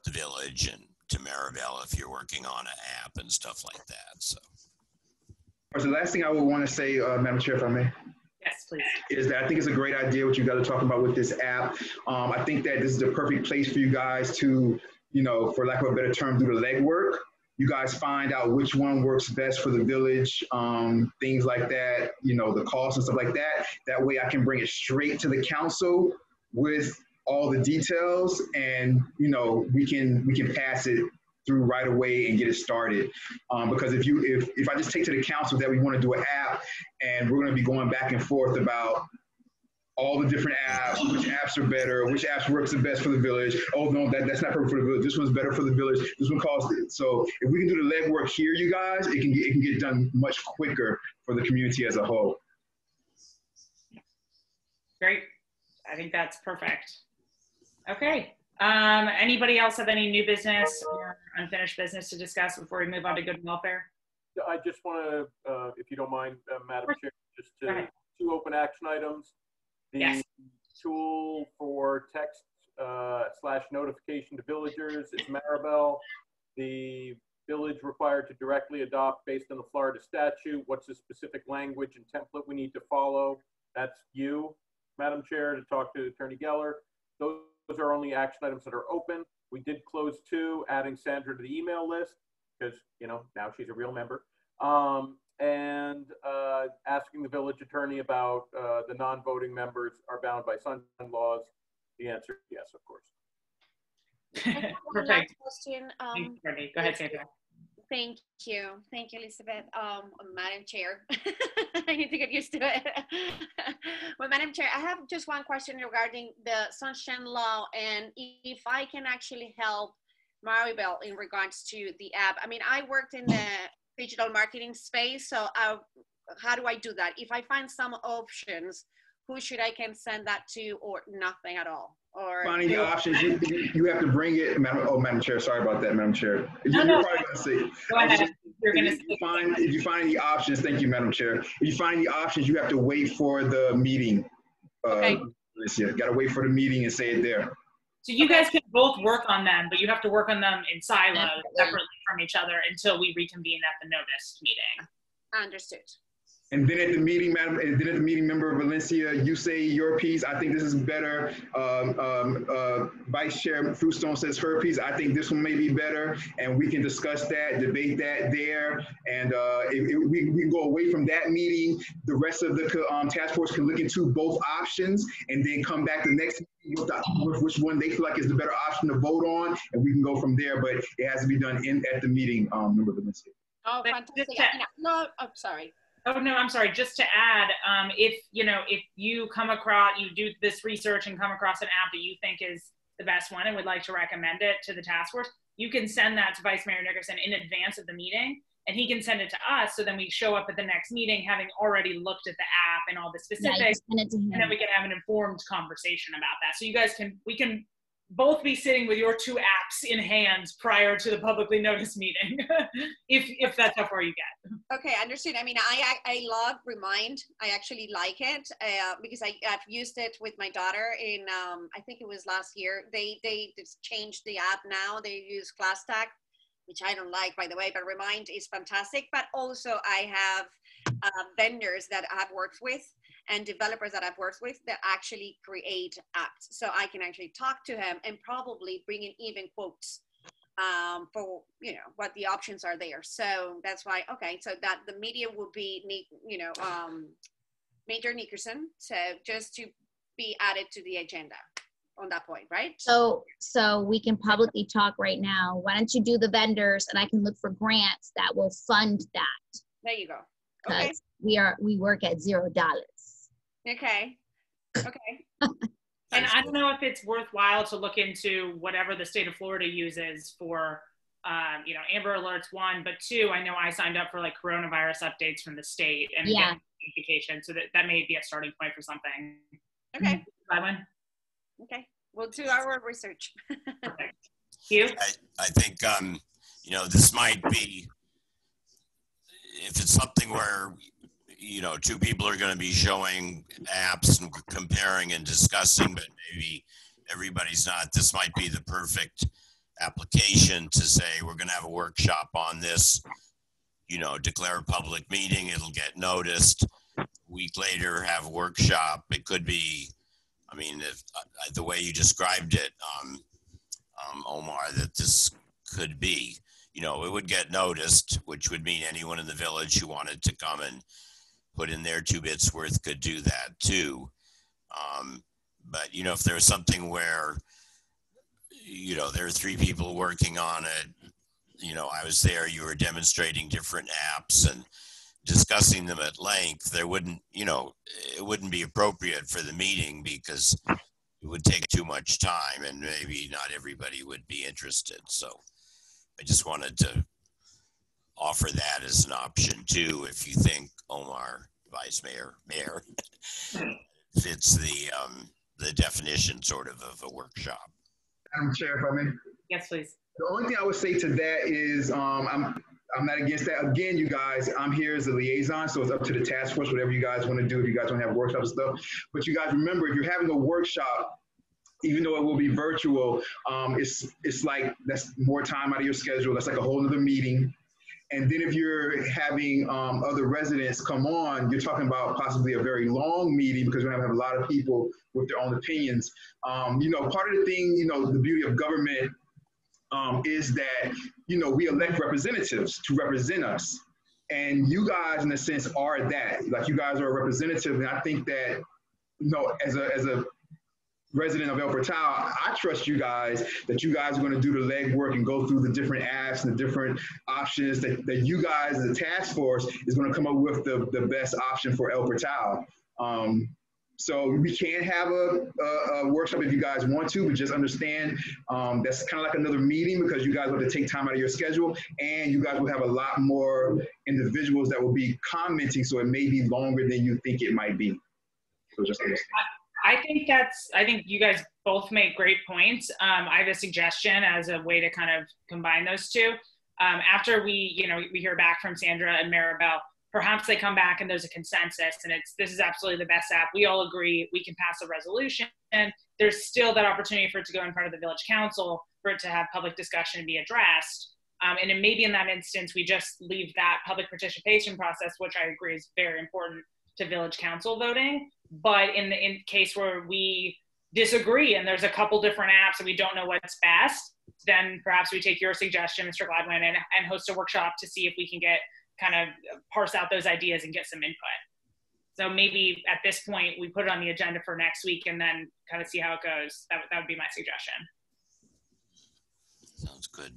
the village and to Maribel if you're working on an app and stuff like that. So. The last thing I would want to say, Madam Chair, if I may. Yes, please. Is that I think it's a great idea what you guys are talking about with this app. I think that this is the perfect place for you guys to, you know, for lack of a better term, do the legwork. You guys find out which one works best for the village, things like that, you know, the cost and stuff like that. That way I can bring it straight to the council with all the details, and, you know, we can pass it through right away and get it started. Because if I just take to the council that we want to do an app and we're going to be going back and forth about all the different apps, which apps are better, which apps works the best for the village. Oh no, that's not perfect for the village. This one's better for the village. This one costs it. So if we can do the legwork here, you guys, it can get done much quicker for the community as a whole. Great. I think that's perfect. Okay. Anybody else have any new business or unfinished business to discuss before we move on to good and welfare? I just want to, if you don't mind, Madam Chair, just two open action items. The tool for text / notification to villagers is Maribel. The village required to directly adopt based on the Florida statute. What's the specific language and template we need to follow? That's you, Madam Chair, to talk to Attorney Geller. Those are only action items that are open. We did close 2, adding Sandra to the email list because, you know, now she's a real member. And asking the village attorney about the non-voting members are bound by sunshine laws. The answer is yes, of course. Perfect. Question. Go ahead, Sandra. Thank you, Elizabeth. Madam Chair, I need to get used to it. Well, Madam Chair, I have just one question regarding the sunshine law, and if I can actually help Maribel in regards to the app. I mean, I worked in the digital marketing space, so how do I do that? If I find some options, who should I can send that to, or nothing at all? Or finding the options, you have to bring it. Madam Chair, sorry about that, Madam Chair. No, You're probably going to say. Go ahead. If you find the options, thank you, Madam Chair. If you find the options, you have to wait for the meeting. Okay. You got to wait for the meeting and say it there. So you guys can both work on them, but you have to work on them in silos, separately from each other, until we reconvene at the notice meeting. Understood. And then at the meeting, Member Valencia, you say your piece. I think this is better. Vice Chair Fruitstone says her piece. I think this one may be better, and we can discuss that, debate that there. And we can go away from that meeting. The rest of the task force can look into both options, and then come back the next meeting with which one they feel like is the better option to vote on, and we can go from there. But it has to be done at the meeting, Member Valencia. Oh, fantastic! No, I'm sorry. Oh, no, I'm sorry. Just to add, if you come across, you do this research and come across an app that you think is the best one and would like to recommend it to the task force, you can send that to Vice Mayor Nickerson in advance of the meeting, and he can send it to us. So then we show up at the next meeting having already looked at the app and all the specifics, and then we can have an informed conversation about that. So you guys we can both be sitting with your 2 apps in hand prior to the publicly noticed meeting, if that's how far you get. Okay, understood. I mean, I love Remind. I actually like it because I've used it with my daughter in, I think it was last year. They just changed the app now. They use ClassTag, which I don't like, by the way, but Remind is fantastic. But also I have vendors that I've worked with and developers that I've worked with that actually create apps. So I can actually talk to him and probably bring in even quotes for, what the options are there. So that's why, okay, so that the media will be, Major Nickerson, so just to be added to the agenda on that point, right? So we can publicly talk right now. Why don't you do the vendors, and I can look for grants that will fund that. There you go. Because okay. we work at $0. Okay. And I don't know if it's worthwhile to look into whatever the state of Florida uses for, Amber Alerts, 1, but 2, I know I signed up for like coronavirus updates from the state and notification, so that may be a starting point for something. Okay. Okay. We'll do our research. Perfect. You? I think, this might be, if it's something where, 2 people are going to be showing apps and comparing and discussing, but maybe everybody's not, this might be the perfect application to say, we're going to have a workshop on this, declare a public meeting, it'll get noticed. A week later, have a workshop. It could be, if the way you described it, Omar, that this could be, it would get noticed, which would mean anyone in the village who wanted to come and put in their 2 bits worth could do that too. But, if there's something where, there are 3 people working on it, I was there, you were demonstrating different apps and discussing them at length, there wouldn't, it wouldn't be appropriate for the meeting because it would take too much time and maybe not everybody would be interested. So I just wanted to offer that as an option too, if you think, Omar, Vice Mayor, fits the definition sort of a workshop. Madam Chair, if I may. Yes, please. The only thing I would say to that is I'm not against that. Again, you guys, I'm here as a liaison, so it's up to the task force, whatever you guys want to do, if you guys want to have workshops and stuff. But you guys remember, if you're having a workshop, even though it will be virtual, it's like that's more time out of your schedule. That's like a whole other meeting. And then if you're having other residents come on, you're talking about possibly a very long meeting because we're gonna have a lot of people with their own opinions. You know, part of the thing, you know, the beauty of government is that, you know, we elect representatives to represent us. And you guys, in a sense, are that. Like, you guys are a representative. And I think that, you know, as a resident of El Portal, I trust you guys that you guys are going to do the legwork and go through the different apps and the different options that you guys, as a task force, is going to come up with the best option for El Portal. So we can have a workshop if you guys want to, but just understand that's kind of like another meeting because you guys will have to take time out of your schedule, and you guys will have a lot more individuals that will be commenting, so it may be longer than you think it might be. So just understand. I think you guys both make great points. I have a suggestion as a way to kind of combine those two. After we hear back from Sandra and Maribel, perhaps they come back and there's a consensus and this is absolutely the best app. We all agree we can pass a resolution, and there's still that opportunity for it to go in front of the village council, for it to have public discussion and be addressed. And then maybe in that instance, we just leave that public participation process, which I agree is very important, to village council voting. But in case where we disagree and there's a couple different apps and we don't know what's best, then perhaps we take your suggestion, Mr. Gladwin, and host a workshop to see if we can kind of parse out those ideas and get some input. So maybe at this point we put it on the agenda for next week and then kind of see how it goes. That would be my suggestion. Sounds good.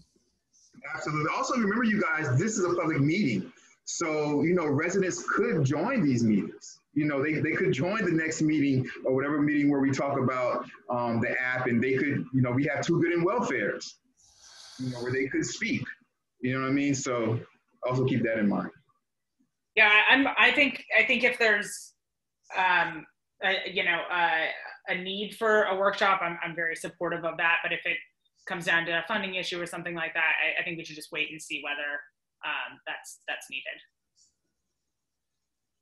Absolutely. Also, remember, you guys, this is a public meeting. So, you know, residents could join these meetings. You know, they could join the next meeting or whatever meeting where we talk about the app, and they could, you know, we have Two Good and Welfares, you know, where they could speak. You know what I mean? So also keep that in mind. Yeah, I think if there's a need for a workshop, I'm very supportive of that. But if it comes down to a funding issue or something like that, I think we should just wait and see whether that's needed.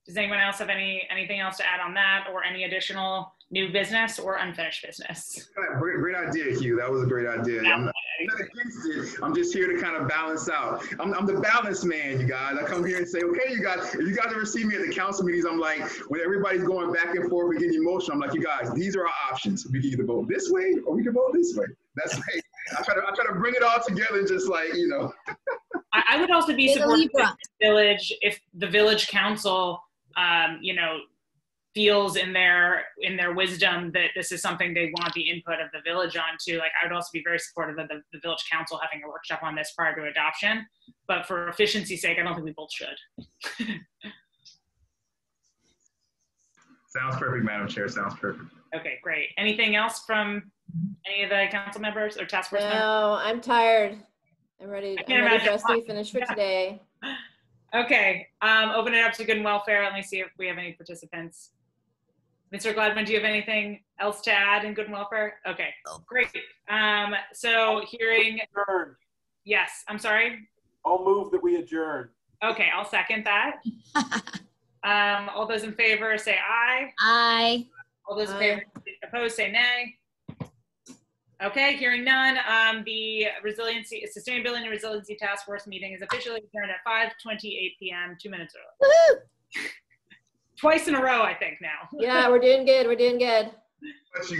Does anyone else have anything else to add on that, or any additional new business or unfinished business? Great idea, Hugh. That was a great idea. I'm not against it. I'm just here to kind of balance out. I'm the balance man, you guys. I come here and say, okay, you guys, if you guys ever see me at the council meetings, I'm like, when everybody's going back and forth and getting emotional, I'm like, you guys, these are our options. We can either vote this way or we can vote this way. That's like, I try to bring it all together and just like, you know. I would also be supportive if the village council, feels in their wisdom that this is something they want the input of the village on to. Like, I would also be very supportive of the village council having a workshop on this prior to adoption. But for efficiency's sake, I don't think we both should. Sounds perfect, Madam Chair. Sounds perfect. Okay, great. Anything else from any of the council members or task force members? No, I'm tired. I'm ready for us to be finished for today. Okay, open it up to Good and Welfare. Let me see if we have any participants. Mr. Gladwin, do you have anything else to add in Good and Welfare? Okay, great. So hearing, adjourn. Yes, I'm sorry? I'll move that we adjourn. Okay, I'll second that. All those in favor say aye. Aye. All those in favor opposed say nay. Okay, hearing none, the Sustainability and Resiliency Task Force meeting is officially adjourned at 5:28 p.m., 2 minutes early. Woohoo! Twice in a row, I think now. Yeah, we're doing good. We're doing good.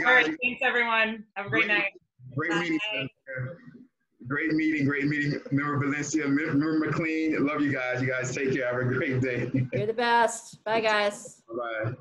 All right, thanks everyone. Have a great night. Great meeting. Great meeting. Member Valencia, Member McLean. Love you guys. You guys take care. Have a great day. You're the best. Bye, guys. Bye.